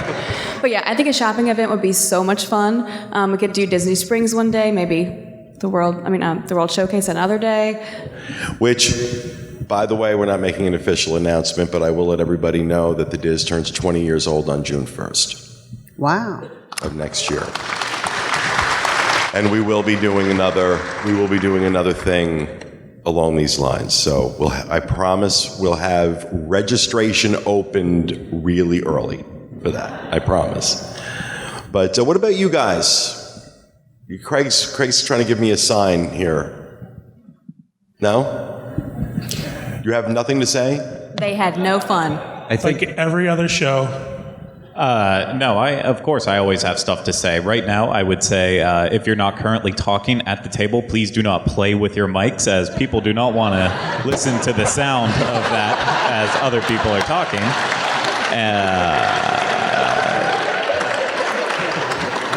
But yeah, I think a shopping event would be so much fun. We could do Disney Springs one day, maybe the World Showcase another day. Which, by the way, we're not making an official announcement, but I will let everybody know that the DIS turns 20 years old on June 1st. Wow. Of next year. And we will be doing another thing along these lines. So I promise we'll have registration opened really early for that. I promise. But what about you guys? Craig's trying to give me a sign here. No? You have nothing to say? They had no fun. I think like every other show. No, of course I always have stuff to say. Right now, I would say if you're not currently talking at the table, please do not play with your mics, as people do not want to listen to the sound of that as other people are talking.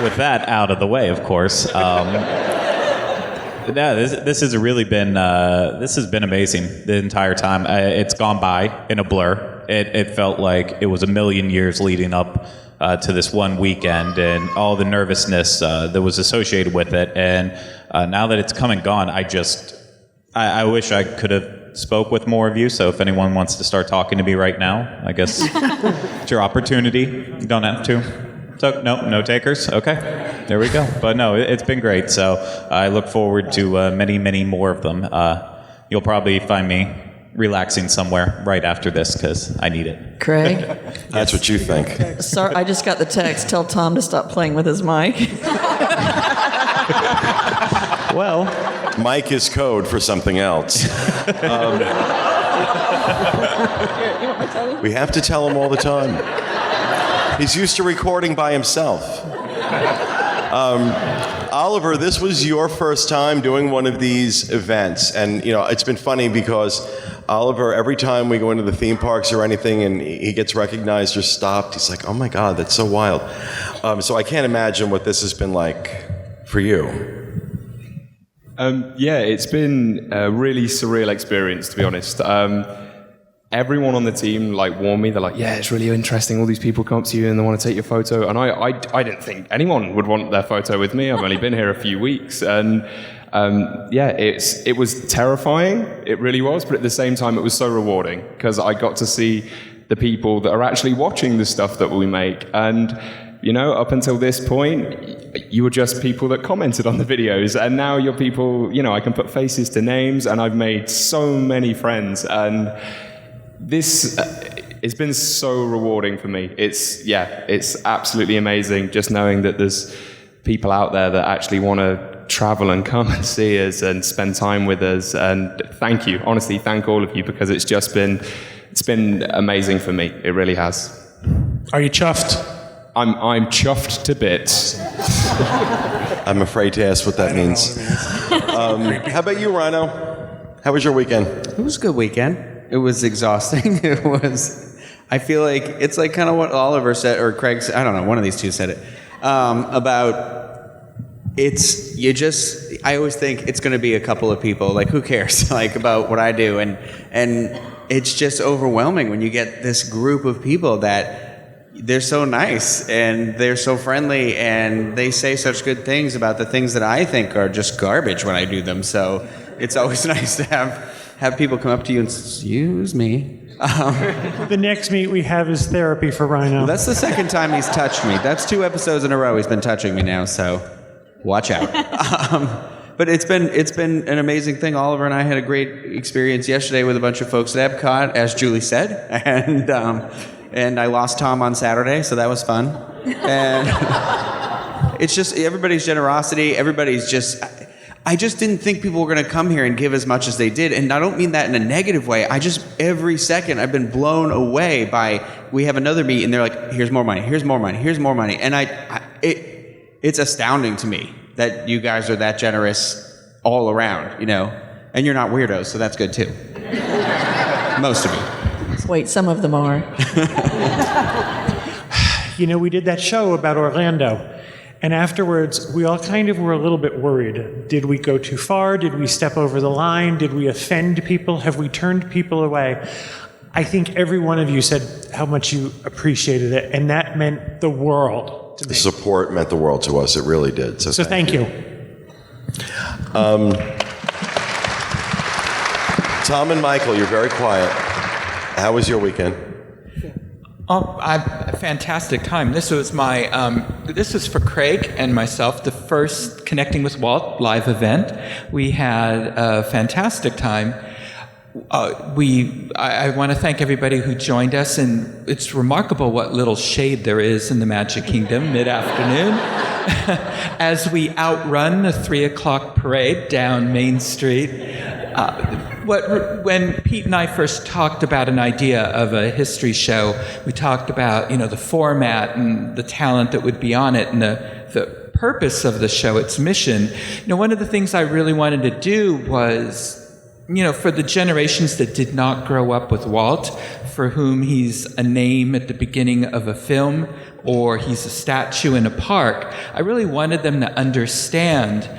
With that out of the way, of course. This has really been this has been amazing the entire time. It's gone by in a blur. It felt like it was a million years leading up to this one weekend, and all the nervousness that was associated with it. And now that it's come and gone, I wish I could have spoke with more of you. So if anyone wants to start talking to me right now, I guess it's your opportunity. You don't have to. So no takers. Okay, there we go. But no, it's been great. So I look forward to many, many more of them. You'll probably find me relaxing somewhere right after this because I need it. Craig? That's what you think. Sorry, I just got the text. Tell Tom to stop playing with his mic. Well, Mike is code for something else. We have to tell him all the time. He's used to recording by himself. Oliver, this was your first time doing one of these events, and it's been funny because Oliver, every time we go into the theme parks or anything and he gets recognized or stopped, he's like, oh my God, that's so wild. So I can't imagine what this has been like for you. yeah, it's been a really surreal experience, to be honest. Everyone on the team warned me. They're like, yeah, it's really interesting. All these people come up to you and they want to take your photo. And I didn't think anyone would want their photo with me. I've only been here a few weeks. And it was terrifying. It really was. But at the same time, it was so rewarding because I got to see the people that are actually watching the stuff that we make. And, up until this point, you were just people that commented on the videos. And now you're people, I can put faces to names. And I've made so many friends. And this it's been so rewarding for me. It's absolutely amazing just knowing that there's people out there that actually want to travel and come and see us and spend time with us. And thank you, honestly, thank all of you, because it's been amazing for me. It really has. Are you chuffed? I'm chuffed to bits. I'm afraid to ask what that means. How about you, Rhino? How was your weekend? It was a good weekend. It was exhausting. I feel like it's like kind of what Oliver said, or Craig said, I don't know, one of these two said it, about I always think it's going to be a couple of people, who cares, about what I do, and it's just overwhelming when you get this group of people that they're so nice, and they're so friendly, and they say such good things about the things that I think are just garbage when I do them, so it's always nice to have people come up to you and excuse me. The next meet we have is therapy for Rhino. Well, that's the second time he's touched me. That's 2 episodes in a row he's been touching me now, so watch out. But it's been an amazing thing. Oliver and I had a great experience yesterday with a bunch of folks at Epcot, as Julie said, and I lost Tom on Saturday, so that was fun. And it's just everybody's generosity. I just didn't think people were going to come here and give as much as they did. And I don't mean that in a negative way. Every second I've been blown away by, we have another meet and they're like, here's more money, here's more money, here's more money. And it's astounding to me that you guys are that generous all around, and you're not weirdos, so that's good too. Most of you. Wait, some of them are. We did that show about Orlando. And afterwards, we all kind of were a little bit worried. Did we go too far? Did we step over the line? Did we offend people? Have we turned people away? I think every one of you said how much you appreciated it, and that meant the world to me. The support meant the world to us. It really did. So thank you. Tom and Michael, you're very quiet. How was your weekend? A fantastic time. This was this was for Craig and myself, the first Connecting with Walt live event. We had a fantastic time. I want to thank everybody who joined us, and it's remarkable what little shade there is in the Magic Kingdom mid-afternoon as we outrun the 3 o'clock parade down Main Street. When Pete and I first talked about an idea of a history show, we talked about the format and the talent that would be on it and the purpose of the show, its mission. One of the things I really wanted to do was, for the generations that did not grow up with Walt, for whom he's a name at the beginning of a film or he's a statue in a park, I really wanted them to understand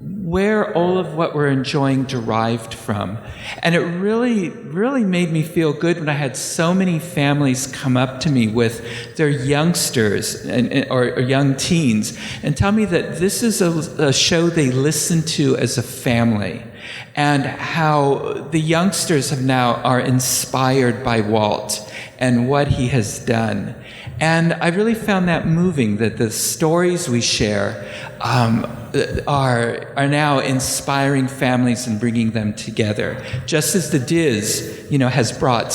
where all of what we're enjoying derived from. And it really, really made me feel good when I had so many families come up to me with their youngsters or young teens and tell me that this is a show they listen to as a family. and how the youngsters are inspired by Walt and what he has done. And I really found that moving, that the stories we share are now inspiring families and bringing them together, just as the DIS, has brought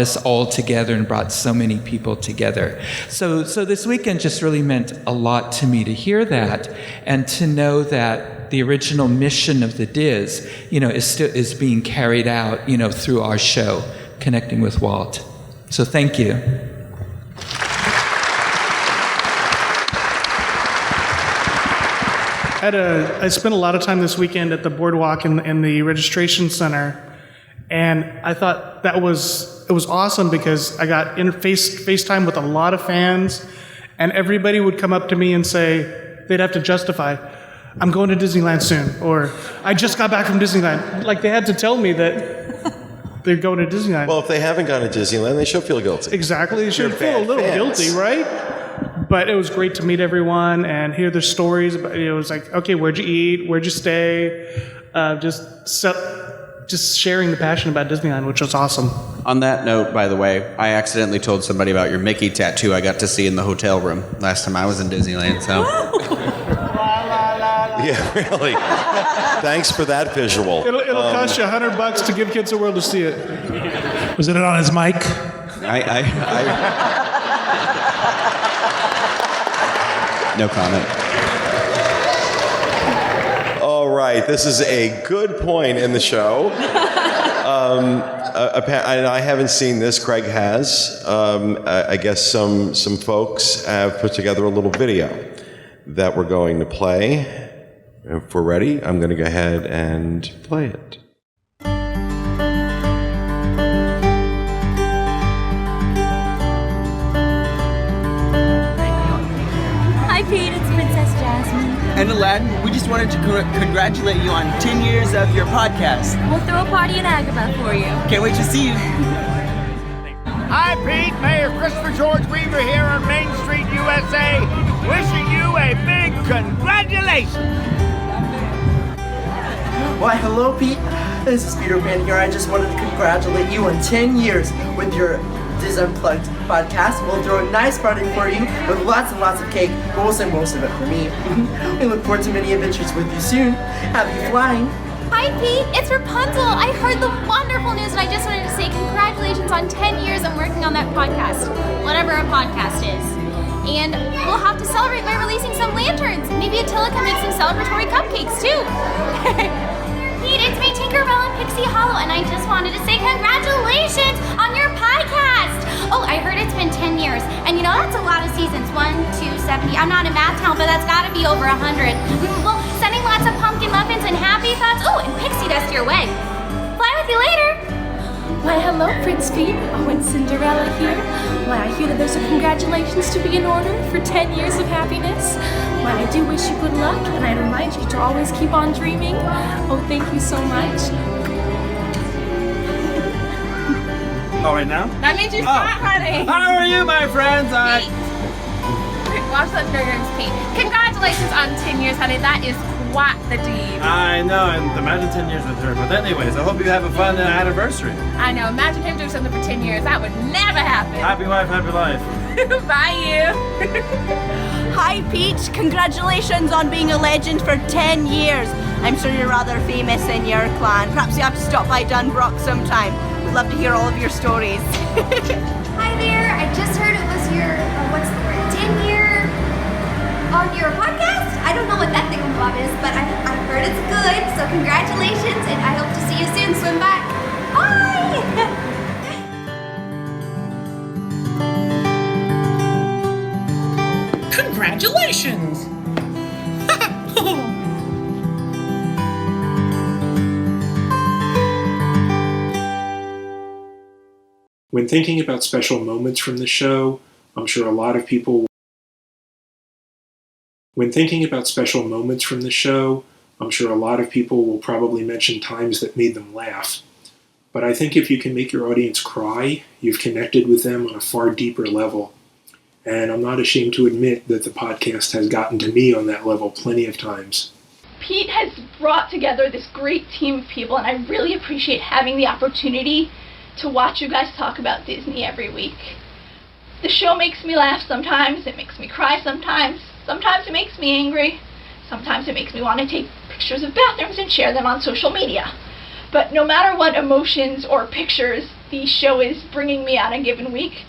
us all together and brought so many people together. So this weekend just really meant a lot to me to hear that and to know that the original mission of the DIS, is being carried out, through our show, Connecting with Walt. So thank you. I spent a lot of time this weekend at the boardwalk in the registration center, and I thought it was awesome because I got FaceTime with a lot of fans, and everybody would come up to me and say, they'd have to justify, I'm going to Disneyland soon, or I just got back from Disneyland. Like, they had to tell me that they're going to Disneyland. Well, if they haven't gone to Disneyland, they should feel guilty. Exactly, they should feel a little guilty, right? But it was great to meet everyone and hear their stories. It was like, okay, where'd you eat? Where'd you stay? Just sharing the passion about Disneyland, which was awesome. On that note, by the way, I accidentally told somebody about your Mickey tattoo I got to see in the hotel room last time I was in Disneyland, so... Yeah, really. Thanks for that visual. It'll cost you $100 to give Kids a World to see it. Was it on his mic? No comment. All right, this is a good point in the show. I haven't seen this. Craig has. I guess some folks have put together a little video that we're going to play. If we're ready, I'm going to go ahead and play it. Hi, Pete. It's Princess Jasmine. And Aladdin, we just wanted to congratulate you on 10 years of your podcast. We'll throw a party in Agrabah for you. Can't wait to see you. Hi, Pete. Mayor Christopher George Weaver here on Main Street, USA, wishing you a big congratulations. Why, hello, Pete. This is Peter Pan here. I just wanted to congratulate you on 10 years with your DIS Unplugged podcast. We'll throw a nice party for you with lots and lots of cake, but we'll save most of it for me. We look forward to many adventures with you soon. Happy flying. Hi, Pete. It's Rapunzel. I heard the wonderful news, and I just wanted to say congratulations on 10 years of working on that podcast, whatever a podcast is. And we'll have to celebrate by releasing some lanterns. Maybe Attila can make some celebratory cupcakes, too. Pete, it's me, Tinkerbell and Pixie Hollow, and I just wanted to say congratulations on your podcast. Oh, I heard it's been 10 years, and that's a lot of seasons. 1, 2, 70. I'm not a math talent, but that's got to be over 100. Well, sending lots of pumpkin muffins and happy thoughts. Oh, and pixie dust your way. Fly with you later. Why, hello, Prince Pete. Oh, and Cinderella here. Why, I hear that there's some congratulations to be in order for 10 years of happiness. Why, I do wish you good luck, and I remind you to always keep on dreaming. Oh, thank you so much. All right now? That means you're hot, honey. How are you, my friends? Watch that fragrance, Pete. Congratulations on 10 years, honey. That is quite the deed. I know, and imagine 10 years with her. But anyways, I hope you have a fun anniversary. I know. Imagine him doing something for 10 years. That would never happen. Happy wife, happy life. Bye, you. Hi, Peach. Congratulations on being a legend for 10 years. I'm sure you're rather famous in your clan. Perhaps you have to stop by Dunbrook sometime. We'd love to hear all of your stories. Hi there. I just heard it was your, 10-year on your podcast. I don't know what that thing is, but I heard it's good. So congratulations, and I hope to see you soon. Swim back. Bye. Congratulations! When thinking about special moments from the show, I'm sure a lot of people will probably mention times that made them laugh. But I think if you can make your audience cry, you've connected with them on a far deeper level. And I'm not ashamed to admit that the podcast has gotten to me on that level plenty of times. Pete has brought together this great team of people, and I really appreciate having the opportunity to watch you guys talk about Disney every week. The show makes me laugh sometimes, it makes me cry sometimes it makes me angry, sometimes it makes me want to take pictures of bathrooms and share them on social media. But no matter what emotions or pictures the show is bringing me on a given week,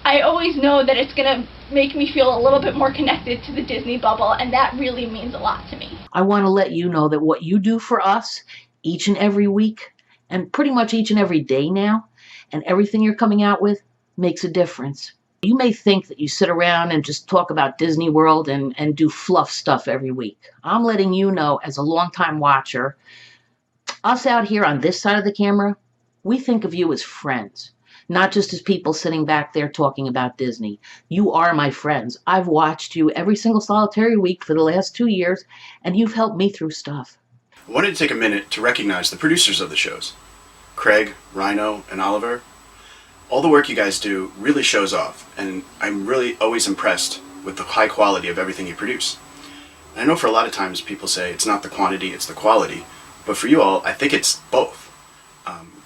I always know that it's going to make me feel a little bit more connected to the Disney bubble, and that really means a lot to me. I want to let you know that what you do for us each and every week, and pretty much each and every day now, and everything you're coming out with makes a difference. You may think that you sit around and just talk about Disney World and do fluff stuff every week. I'm letting you know, as a longtime watcher, us out here on this side of the camera, we think of you as friends, not just as people sitting back there talking about Disney. You are my friends. I've watched you every single solitary week for the last 2 years, and you've helped me through stuff. I wanted to take a minute to recognize the producers of the shows, Craig, Rhino, and Oliver. All the work you guys do really shows off, and I'm really always impressed with the high quality of everything you produce. And I know for a lot of times people say it's not the quantity, it's the quality, but for you all, I think it's both.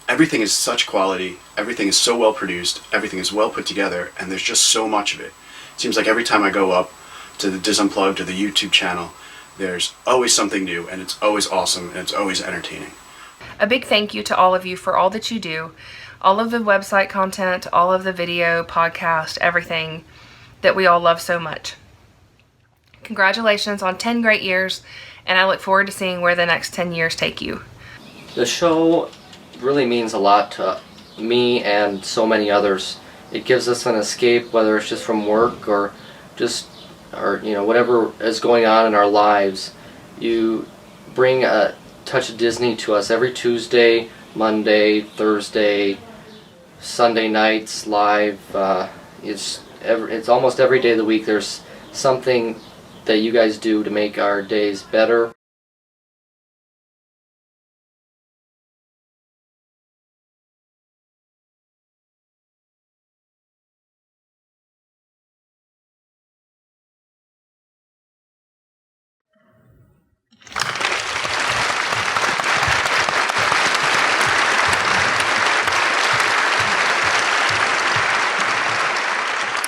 Everything is such quality, everything is so well produced, everything is well put together, and there's just so much of it. It seems like every time I go up to the DIS Unplugged or the YouTube channel, there's always something new, and it's always awesome, and it's always entertaining. A big thank you to all of you for all that you do, all of the website content, all of the video, podcast, everything that we all love so much. Congratulations on 10 great years, and I look forward to seeing where the next 10 years take you. The show really means a lot to me and so many others. It gives us an escape, whether it's just from work or whatever is going on in our lives. You bring a touch of Disney to us every Tuesday, Monday, Thursday, Sunday nights live. It's almost every day of the week there's something that you guys do to make our days better.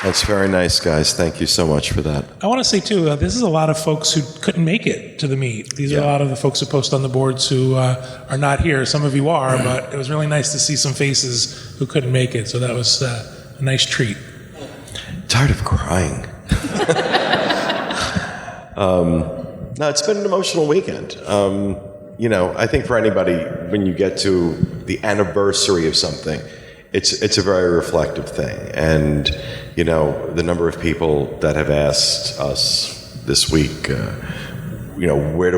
That's very nice, guys. Thank you so much for that. I want to say, too, this is a lot of folks who couldn't make it to the meet. These are a lot of the folks who post on the boards who are not here. Some of you are, but it was really nice to see some faces who couldn't make it. So that was a nice treat. Tired of crying. No, it's been an emotional weekend. I think for anybody, when you get to the anniversary of something, it's a very reflective thing. And, the number of people that have asked us this week, what do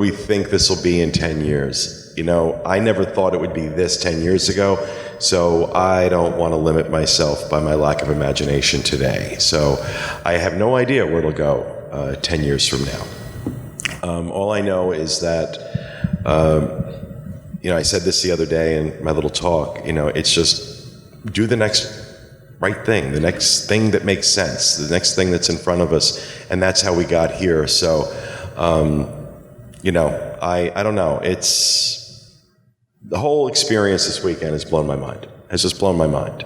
we think this will be in 10 years? I never thought it would be this 10 years ago, so I don't want to limit myself by my lack of imagination today. So I have no idea where it'll go 10 years from now. All I know is that, I said this the other day in my little talk, it's just do the next right thing, the next thing that makes sense, the next thing that's in front of us, and that's how we got here. So, I don't know. It's the whole experience this weekend has just blown my mind,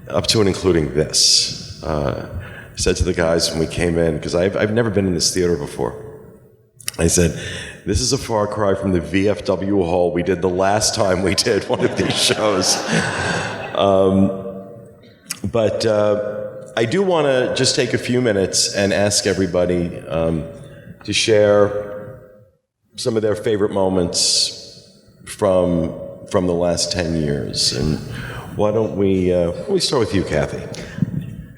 up to and including this. I said to the guys when we came in, because I've never been in this theater before, I said, this is a far cry from the VFW hall we did the last time we did one of these shows. But I do want to just take a few minutes and ask everybody to share some of their favorite moments from the last 10 years. And why don't we start with you, Kathy?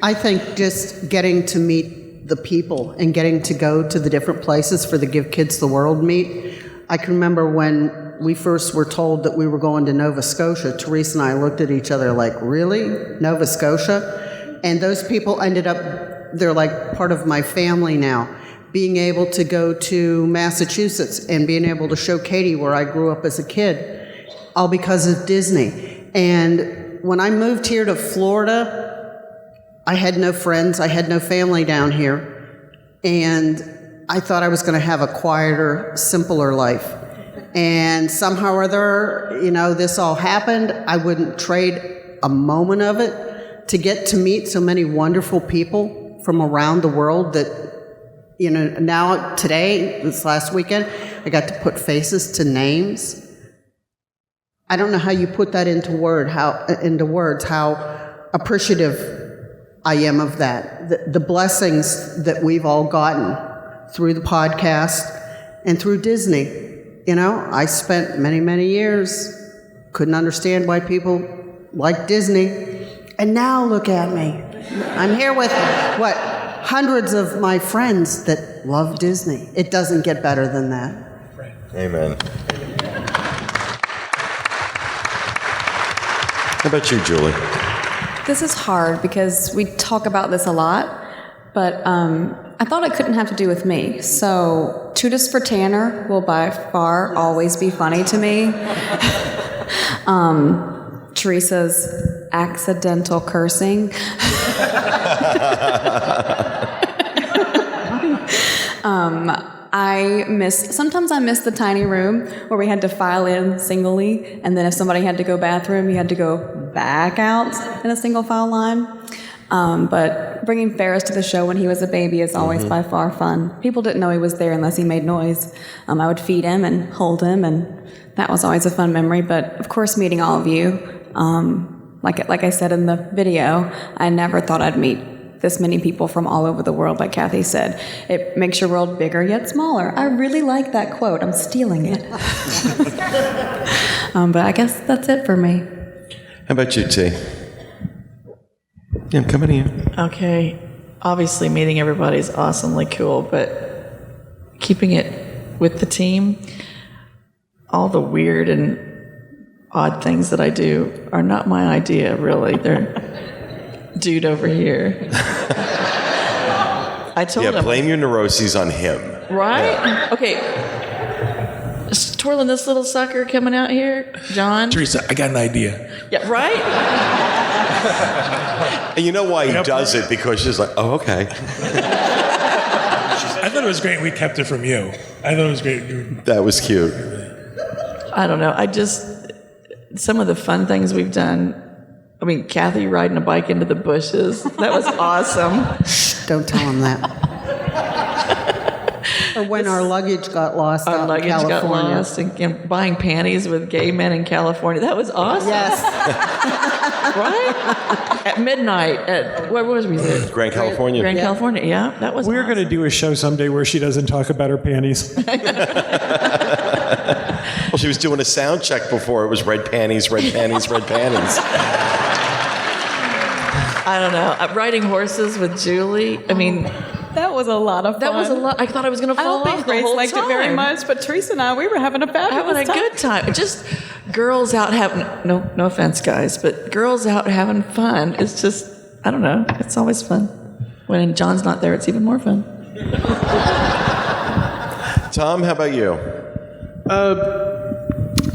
I think just getting to meet the people and getting to go to the different places for the Give Kids the World meet. I can remember when we first were told that we were going to Nova Scotia, Teresa and I looked at each other like, really? Nova Scotia? And those people ended up, they're like part of my family now. Being able to go to Massachusetts and being able to show Katie where I grew up as a kid, all because of Disney. And when I moved here to Florida, I had no friends, I had no family down here. And I thought I was going to have a quieter, simpler life. And somehow or other, this all happened. I wouldn't trade a moment of it to get to meet so many wonderful people from around the world that, now today, this last weekend, I got to put faces to names. I don't know how you put that into words, how appreciative I am of that. The blessings that we've all gotten through the podcast and through Disney. I spent many, many years, couldn't understand why people like Disney. And now look at me. I'm here with, hundreds of my friends that love Disney. It doesn't get better than that. Amen. How about you, Julie? This is hard because we talk about this a lot, but I thought it couldn't have to do with me. So, Judas for Tanner will by far always be funny to me. Teresa's accidental cursing. Sometimes I miss the tiny room where we had to file in singly, and then if somebody had to go bathroom, you had to go back out in a single file line. But bringing Ferris to the show when he was a baby is always by far fun. People didn't know he was there unless he made noise. I would feed him and hold him, and that was always a fun memory. But of course, meeting all of you, like I said in the video, I never thought I'd meet this many people from all over the world, like Kathy said. It makes your world bigger yet smaller. I really like that quote. I'm stealing it. But I guess that's it for me. How about you, T? Yeah, I'm coming to you. Okay. Obviously, meeting everybody is awesomely cool, but keeping it with the team, all the weird and odd things that I do are not my idea, really. They're dude over here. I told him. Blame your neuroses on him. Right? Yeah. Okay. Just twirling this little sucker coming out here, John. Teresa, I got an idea. Yeah, right? And you know why he does it? Because she's like, oh, okay. I thought it was great we kept it from you. I thought it was great. That was cute. I don't know. Some of the fun things we've done. I mean, Kathy riding a bike into the bushes. That was awesome. Don't tell him that. Or when our luggage got lost out in California. Got lost and buying panties with gay men in California. That was awesome. Yes. Right? At midnight where was we there? Grand California. Grand California, yeah. That was We're going to do a show someday where she doesn't talk about her panties. Well, she was doing a sound check before. It was red panties, red panties, red panties. I don't know. Riding horses with Julie. I mean, that was a lot of fun. That was a lot. I thought I was going to fall off the Grace whole liked time. it very much, but Teresa and I, we were having a fabulous time. Having a good time. Just girls out having, no offense, guys, but girls out having fun. It's just, I don't know. It's always fun. When John's not there, it's even more fun. Tom, how about you?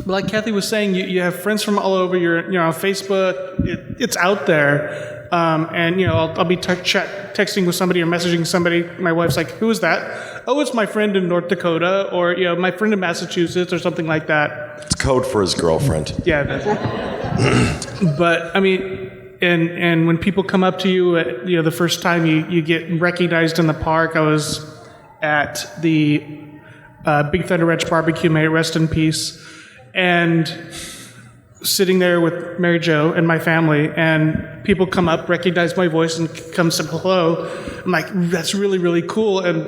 Like Kathy was saying, you have friends from all over. You're on Facebook. It's out there. And I'll be texting with somebody or messaging somebody. My wife's like, "Who is that?" "Oh, it's my friend in North Dakota," or my friend in Massachusetts, or something like that. It's code for his girlfriend. Yeah. But I mean, and when people come up to you, the first time you get recognized in the park. I was at the Big Thunder Ranch Barbecue. May it rest in peace. And sitting there with Mary Jo and my family, and people come up, recognize my voice, and come say hello. I'm like, that's really, really cool. And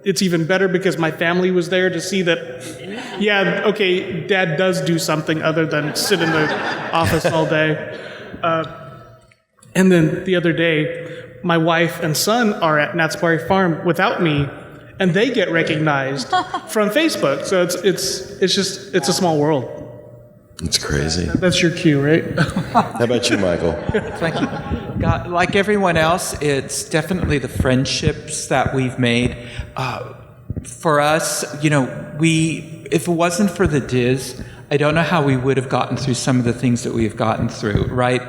it's even better because my family was there to see that, yeah, okay, Dad does do something other than sit in the office all day. And then the other day, my wife and son are at Natsbury Farm without me, and they get recognized from Facebook. So it's a small world. It's crazy. That's your cue, right? How about you, Michael? Thank you. God, like everyone else, it's definitely the friendships that we've made. For us, if it wasn't for the DIS, I don't know how we would have gotten through some of the things that we have gotten through, right?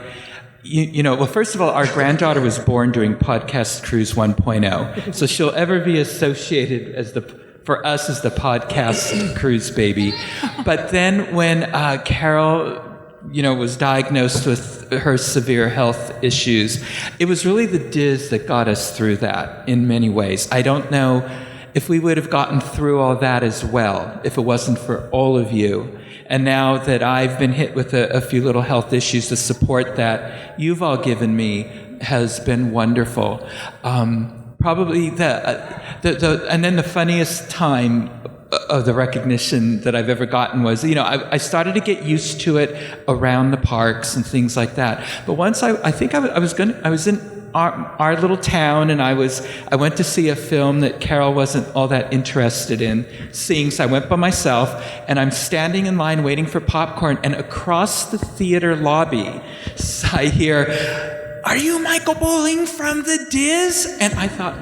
well, first of all, our granddaughter was born during Podcast Cruise 1.0, so she'll ever be associated for us as the Podcast Cruise baby. But then when Carol, was diagnosed with her severe health issues, it was really the DIS that got us through that in many ways. I don't know if we would have gotten through all that as well if it wasn't for all of you. And now that I've been hit with a few little health issues, the support that you've all given me has been wonderful. Probably and then the funniest time of the recognition that I've ever gotten was, I started to get used to it around the parks and things like that. But once I was in our little town, and I went to see a film that Carol wasn't all that interested in seeing, so I went by myself, and I'm standing in line waiting for popcorn, and across the theater lobby, I hear, "Are you Michael Bowling from the DIS?" And I thought,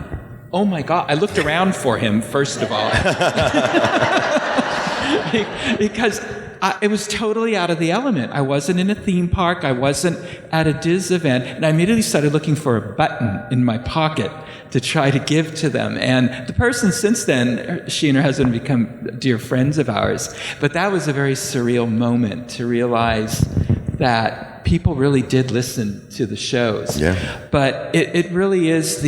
oh my God, I looked around for him, first of all. Because it was totally out of the element. I wasn't in a theme park. I wasn't at a DIS event. And I immediately started looking for a button in my pocket to try to give to them. And the person since then, she and her husband have become dear friends of ours. But that was a very surreal moment to realize that people really did listen to the shows. Yeah. But it really is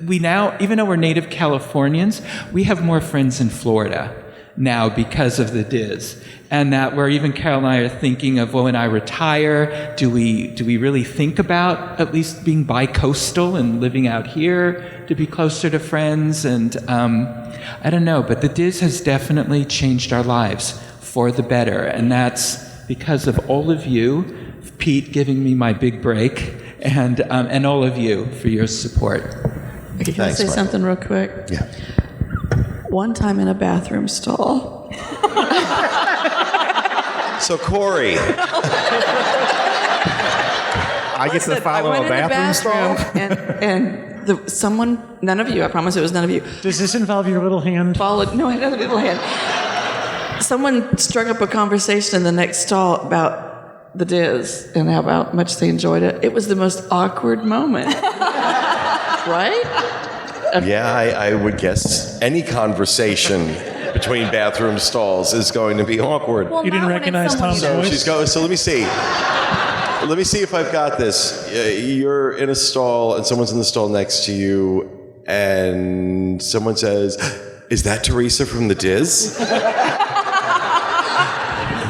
we now, even though we're native Californians, we have more friends in Florida now because of the DIS. And that where even Carol and I are thinking of, well, when I retire, do we really think about at least being bi-coastal and living out here to be closer to friends? And I don't know, but the DIS has definitely changed our lives for the better. And that's because of all of you, Pete giving me my big break, and all of you for your support. Okay, can I say something real quick? Yeah. One time in a bathroom stall. So Corey. I get to follow a bathroom stall? And someone, none of you, I promise it was none of you. Does this involve your little hand? No, I had a little hand. Someone struck up a conversation in the next stall about the DIS and how much they enjoyed it. It was the most awkward moment. Right? Yeah, I would guess any conversation between bathroom stalls is going to be awkward. Well, you didn't recognize Tom's voice? So let me see. Let me see if I've got this. You're in a stall and someone's in the stall next to you and someone says, "Is that Teresa from the DIS?"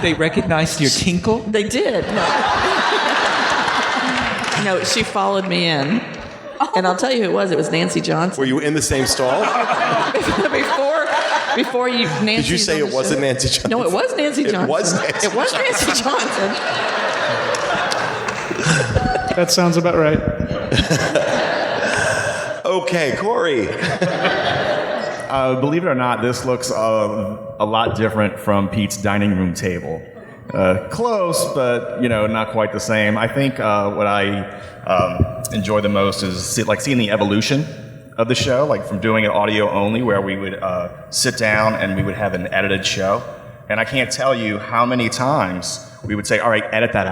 They recognized your tinkle? They did. No, she followed me in. And I'll tell you who it was. It was Nancy Johnson. Were you in the same stall? Before you, Nancy. Did you say it wasn't Nancy Johnson? No, it was Nancy Johnson. It was Nancy It was Nancy Johnson. That sounds about right. Okay, Corey. Believe it or not, this looks a lot different from Pete's dining room table. Close, but not quite the same. I think what I enjoy the most is seeing the evolution of the show, like from doing it audio only, where we would sit down and we would have an edited show. And I can't tell you how many times we would say, "All right, edit that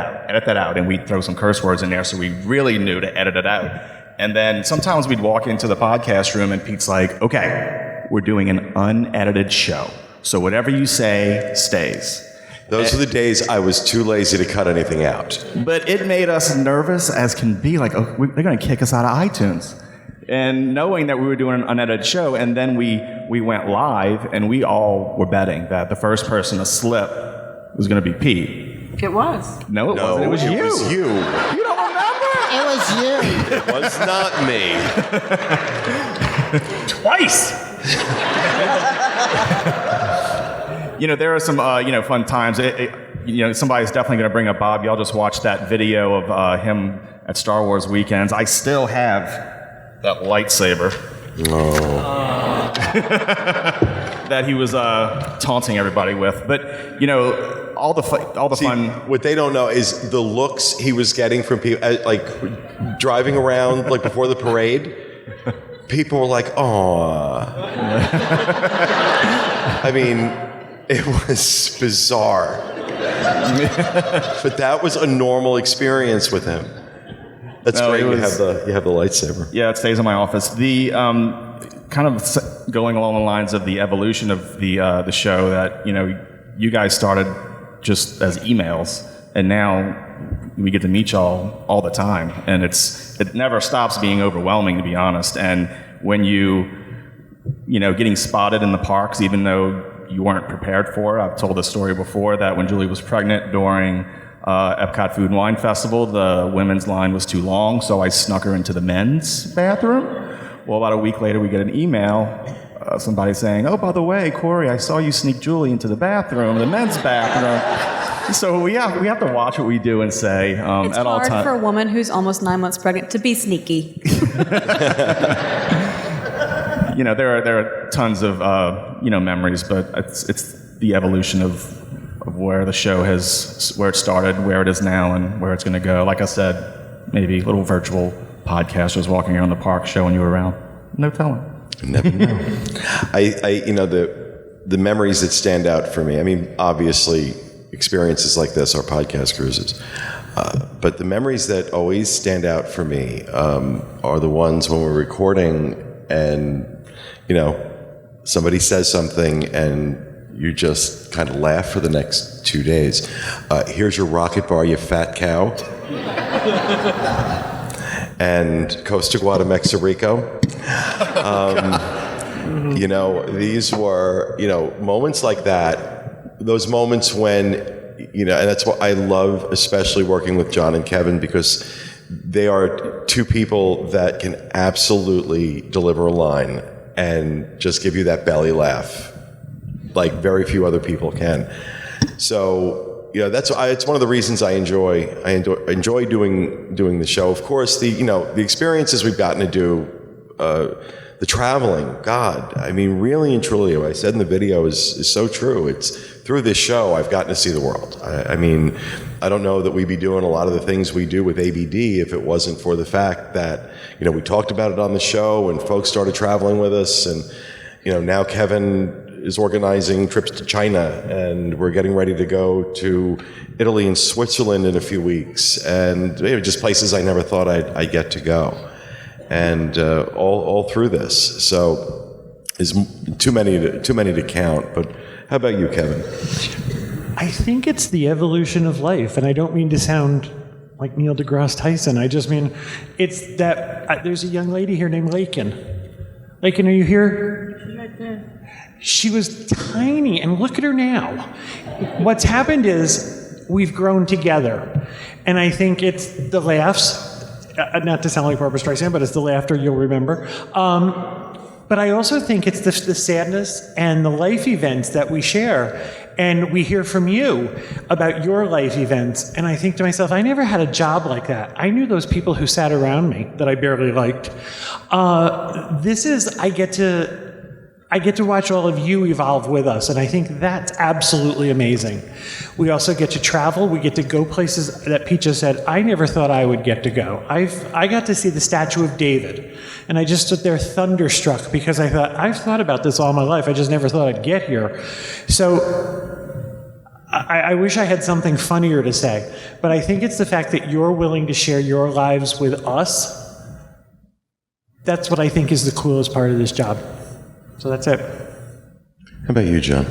out," and we'd throw some curse words in there so we really knew to edit it out. And then sometimes we'd walk into the podcast room and Pete's like, "Okay, we're doing an unedited show, so whatever you say stays." Those are the days I was too lazy to cut anything out. But it made us nervous as can be, like, oh, they're going to kick us out of iTunes. And knowing that we were doing an unedited show, and then we went live, and we all were betting that the first person to slip was going to be Pete. It was. No, it wasn't. It was you. It was you. You don't remember? It was you. It was not me. Twice. There are some, fun times. Somebody's definitely going to bring up Bob. Y'all just watched that video of him at Star Wars weekends. I still have that lightsaber. Oh. That he was taunting everybody with. But, all the fun. What they don't know is the looks he was getting from people, like driving around, like before the parade. People were like, "Aw." I mean, it was bizarre. But that was a normal experience with him. That's great. You have the lightsaber. Yeah, it stays in my office. The kind of going along the lines of the evolution of the show that you guys started just as emails, and now we get to meet y'all all the time, and it never stops being overwhelming, to be honest. And when you getting spotted in the parks, even though you weren't prepared for it. I've told this story before that when Julie was pregnant during Epcot Food and Wine Festival, the women's line was too long, so I snuck her into the men's bathroom. Well, about a week later, we get an email, somebody saying, "Oh, by the way, Corey, I saw you sneak Julie into the bathroom, the men's bathroom." So we have to watch what we do and say It's at all hard times. for a woman who's almost 9 months pregnant to be sneaky. There are tons of memories, but it's the evolution of where the show where it started, where it is now, and where it's going to go. Like I said, maybe little virtual podcasters walking around the park showing you around. No telling. You never know. The memories that stand out for me. I mean, obviously, experiences like this are podcast cruises. But the memories that always stand out for me are the ones when we're recording and somebody says something and you just kind of laugh for the next 2 days. Here's your rocket bar, you fat cow. And Costa Guadamexa Rico. These were, moments like that, those moments when, and that's what I love, especially working with John and Kevin, because they are two people that can absolutely deliver a line and just give you that belly laugh like very few other people can. So, it's one of the reasons I enjoy doing the show. Of course, the experiences we've gotten to do, the traveling, God, I mean, really and truly, what I said in the video is so true. It's through this show I've gotten to see the world. I mean, I don't know that we'd be doing a lot of the things we do with ABD if it wasn't for the fact that, we talked about it on the show and folks started traveling with us. And, now Kevin is organizing trips to China and we're getting ready to go to Italy and Switzerland in a few weeks. And just places I never thought I'd get to go. And all through this. So is too many to count. But how about you, Kevin? I think it's the evolution of life, and I don't mean to sound like Neil deGrasse Tyson. I just mean it's that there's a young lady here named Lakin. Lakin, are you here? She's right there. She was tiny, and look at her now. What's happened is we've grown together, and I think it's the laughs. Not to sound like Barbara Streisand, but it's the laughter you'll remember. But I also think it's the sadness and the life events that we share. And we hear from you about your life events. And I think to myself, I never had a job like that. I knew those people who sat around me that I barely liked. I get to watch all of you evolve with us, and I think that's absolutely amazing. We also get to travel. We get to go places that Pete just said, I never thought I would get to go. I got to see the Statue of David, and I just stood there thunderstruck because I thought, I've thought about this all my life. I just never thought I'd get here. So I wish I had something funnier to say, but I think it's the fact that you're willing to share your lives with us. That's what I think is the coolest part of this job. So that's it. How about you, John?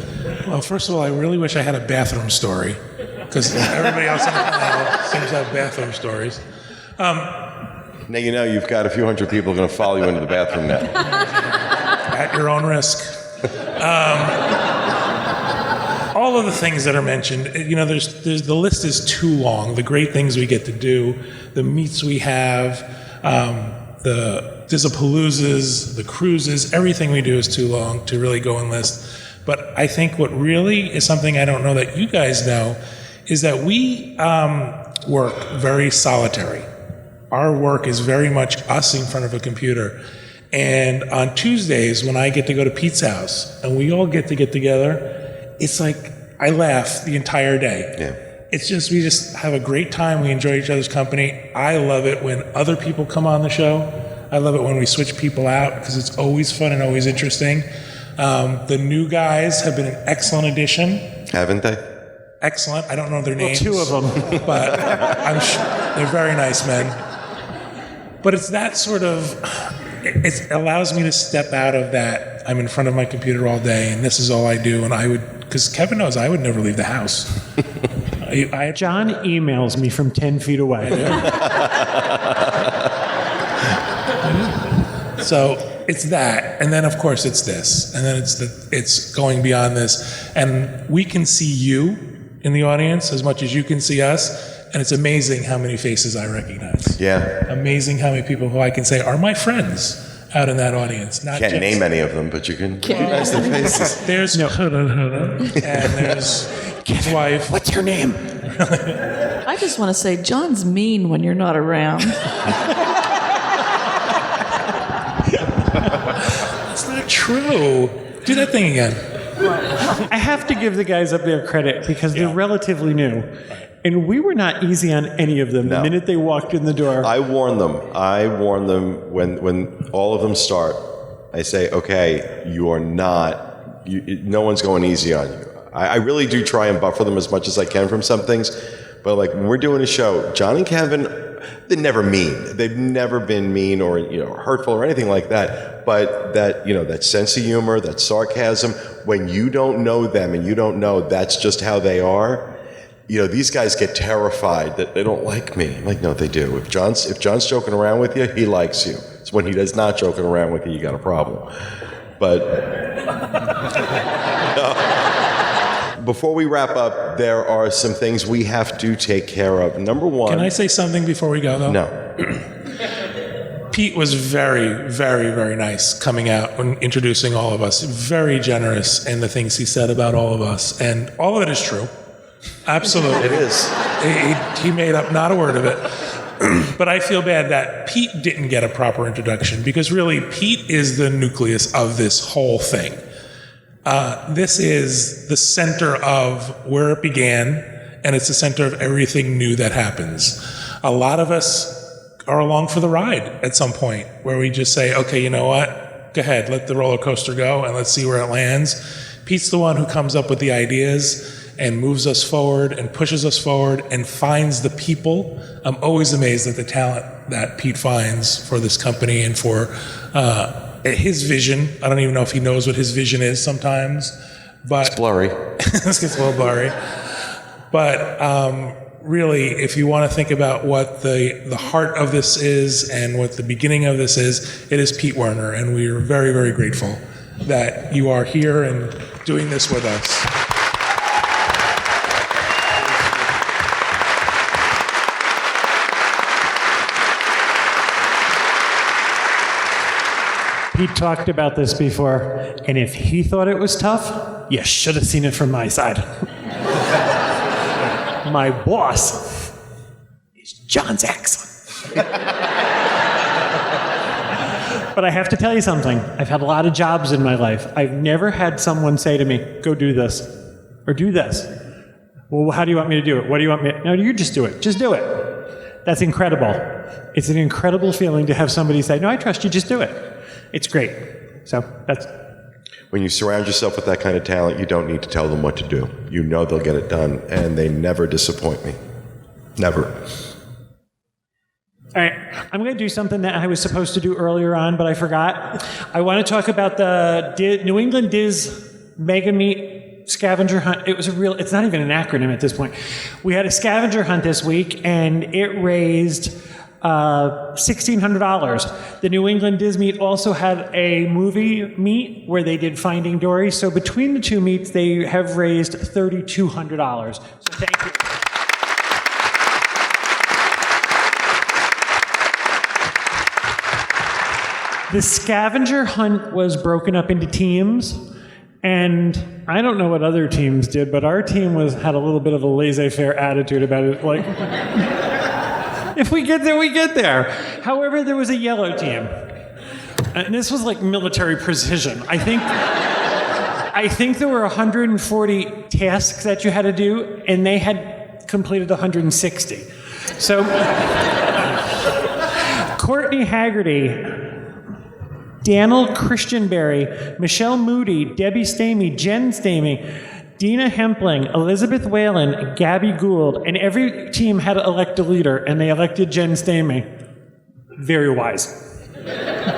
Well, first of all, I really wish I had a bathroom story, because everybody else on the panel seems to have bathroom stories. Now you've got a few hundred people going to follow you into the bathroom now. At your own risk. All of the things that are mentioned, there's the list is too long. The great things we get to do, the meets we have, the Disapaloozas, the cruises, everything we do is too long to really go and list. But I think what really is something I don't know that you guys know is that we work very solitary. Our work is very much us in front of a computer. And on Tuesdays, when I get to go to Pete's house and we all get together, it's like I laugh the entire day. Yeah. It's just, we just have a great time. We enjoy each other's company. I love it when other people come on the show. I love it when we switch people out because it's always fun and always interesting. The new guys have been an excellent addition. Haven't they? excellent. I don't know their names. Two of them. But I'm sure they're very nice men. But it's that sort of, it allows me to step out of that. I'm in front of my computer all day, and this is all I do. And I would, because Kevin knows I would never leave the house. John emails me from 10 feet away. So it's that, and then of course it's this, and then it's going beyond this, and we can see you in the audience as much as you can see us, and it's amazing how many faces I recognize. Yeah. Amazing how many people who I can say are my friends out in that audience. Not Can't just, name any of them, but you can recognize their faces. There's and there's his wife. What's your name? I just want to say, John's mean when you're not around. It's not true. Do that thing again. I have to give the guys up their credit because they're relatively new. And we were not easy on any of them the minute they walked in the door. I warn them when all of them start. I say, okay, you are not, no one's going easy on you. I really do try and buffer them as much as I can from some things. But like when we're doing a show, John and Kevin, they're never mean. They've never been mean or hurtful or anything like that. But that that sense of humor, that sarcasm, when you don't know them and you don't know that's just how they are. These guys get terrified that they don't like me. I'm like, no, they do. If John's joking around with you, he likes you. It's when he does not joking around with you, you got a problem. But before we wrap up, there are some things we have to take care of. Number one. Can I say something before we go, though? No. Pete was very, very, very nice coming out when introducing all of us. Very generous in the things he said about all of us. And all of it is true. Absolutely. It is. He made up not a word of it. But I feel bad that Pete didn't get a proper introduction because really Pete is the nucleus of this whole thing. This is the center of where it began, and it's the center of everything new that happens. A lot of us are along for the ride at some point where we just say, okay, you know what? Go ahead, let the roller coaster go and let's see where it lands. Pete's the one who comes up with the ideas and moves us forward and pushes us forward and finds the people. I'm always amazed at the talent that Pete finds for this company and for his vision. I don't even know if he knows what his vision is sometimes, but it's blurry. This gets a little blurry. But really, if you want to think about what the heart of this is and what the beginning of this is, it is Pete Werner, and we are very, very grateful that you are here and doing this with us. Pete talked about this before, and if he thought it was tough, you should have seen it from my side. My boss is John Jackson. But I have to tell you something. I've had a lot of jobs in my life. I've never had someone say to me, go do this, or do this. Well, how do you want me to do it? What do you want me to... No, you just do it. Just do it. That's incredible. It's an incredible feeling to have somebody say, no, I trust you, just do it. It's great. So that's... When you surround yourself with that kind of talent, you don't need to tell them what to do. You know they'll get it done, and they never disappoint me. Never. All right, I'm going to do something that I was supposed to do earlier on, but I forgot. I want to talk about the New England DIS Mega Meat scavenger hunt. It's not even an acronym at this point. We had a scavenger hunt this week, and it raised $1,600. The New England DIS meet also had a movie meet where they did Finding Dory. So between the two meets, they have raised $3,200. So thank you. The scavenger hunt was broken up into teams, and I don't know what other teams did, but our team had a little bit of a laissez-faire attitude about it. Like, if we get there, we get there. However, there was a yellow team, and this was like military precision. I think there were 140 tasks that you had to do, and they had completed 160. So, Courtney Haggerty, Daniel Christianberry, Michelle Moody, Debbie Stamey, Jen Stamey, Dina Hempling, Elizabeth Whalen, Gabby Gould, and every team had to elect a leader, and they elected Jen Stamey. Very wise.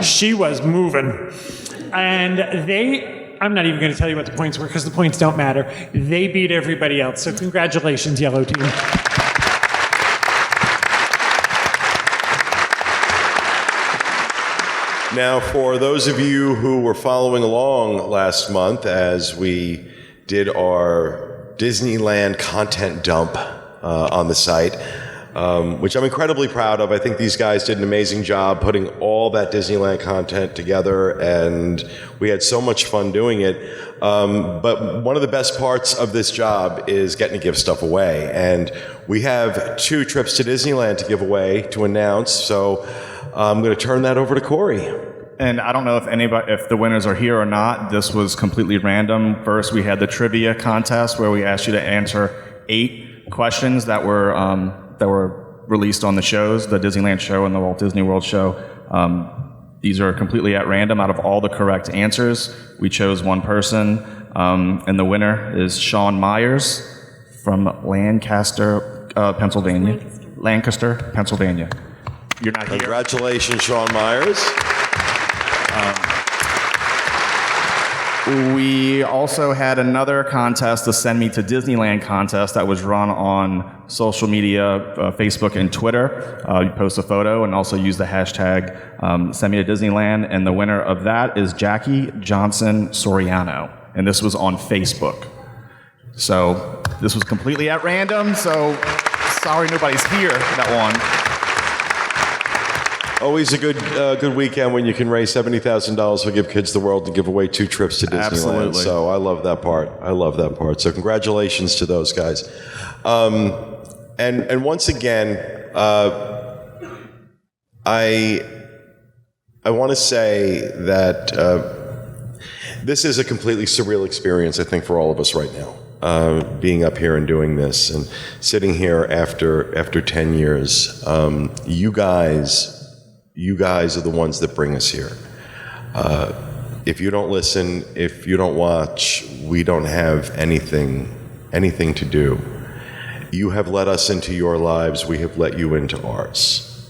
She was moving. And I'm not even going to tell you what the points were because the points don't matter. They beat everybody else. So congratulations, Yellow Team. Now, for those of you who were following along last month as we did our Disneyland content dump on the site, which I'm incredibly proud of. I think these guys did an amazing job putting all that Disneyland content together, and we had so much fun doing it. But one of the best parts of this job is getting to give stuff away. And we have 2 trips to Disneyland to give away, to announce. So I'm going to turn that over to Corey. And I don't know if the winners are here or not. This was completely random. First, we had the trivia contest where we asked you to answer 8 questions that were released on the shows, the Disneyland show and the Walt Disney World show. These are completely at random. Out of all the correct answers, we chose one person, and the winner is Sean Myers from Lancaster, Pennsylvania. Lancaster, Pennsylvania. You're not here. Congratulations, Sean Myers. We also had another contest, the Send Me to Disneyland contest, that was run on social media, Facebook and Twitter. You post a photo and also use the hashtag Send Me to Disneyland. And the winner of that is Jackie Johnson Soriano. And this was on Facebook. So this was completely at random. So sorry nobody's here for that one. Always a good weekend when you can raise $70,000 for Give Kids the World and give away 2 trips to Disneyland. Absolutely. So I love that part. So congratulations to those guys. And once again, I want to say that this is a completely surreal experience, I think, for all of us right now. Being up here and doing this and sitting here after 10 years. You guys are the ones that bring us here. If you don't listen, if you don't watch, we don't have anything to do. You have let us into your lives, we have let you into ours.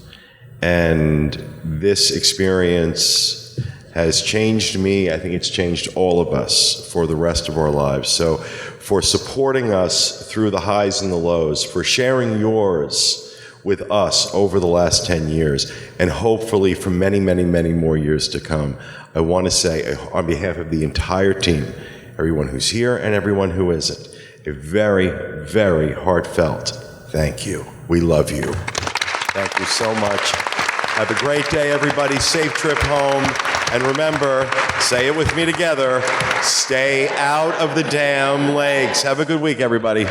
And this experience has changed me. I think it's changed all of us for the rest of our lives. So for supporting us through the highs and the lows, for sharing yours with us over the last 10 years, and hopefully for many, many, many more years to come. I want to say, on behalf of the entire team, everyone who's here and everyone who isn't, a very, very heartfelt thank you. We love you. Thank you so much. Have a great day, everybody. Safe trip home. And remember, say it with me together, stay out of the damn lakes. Have a good week, everybody.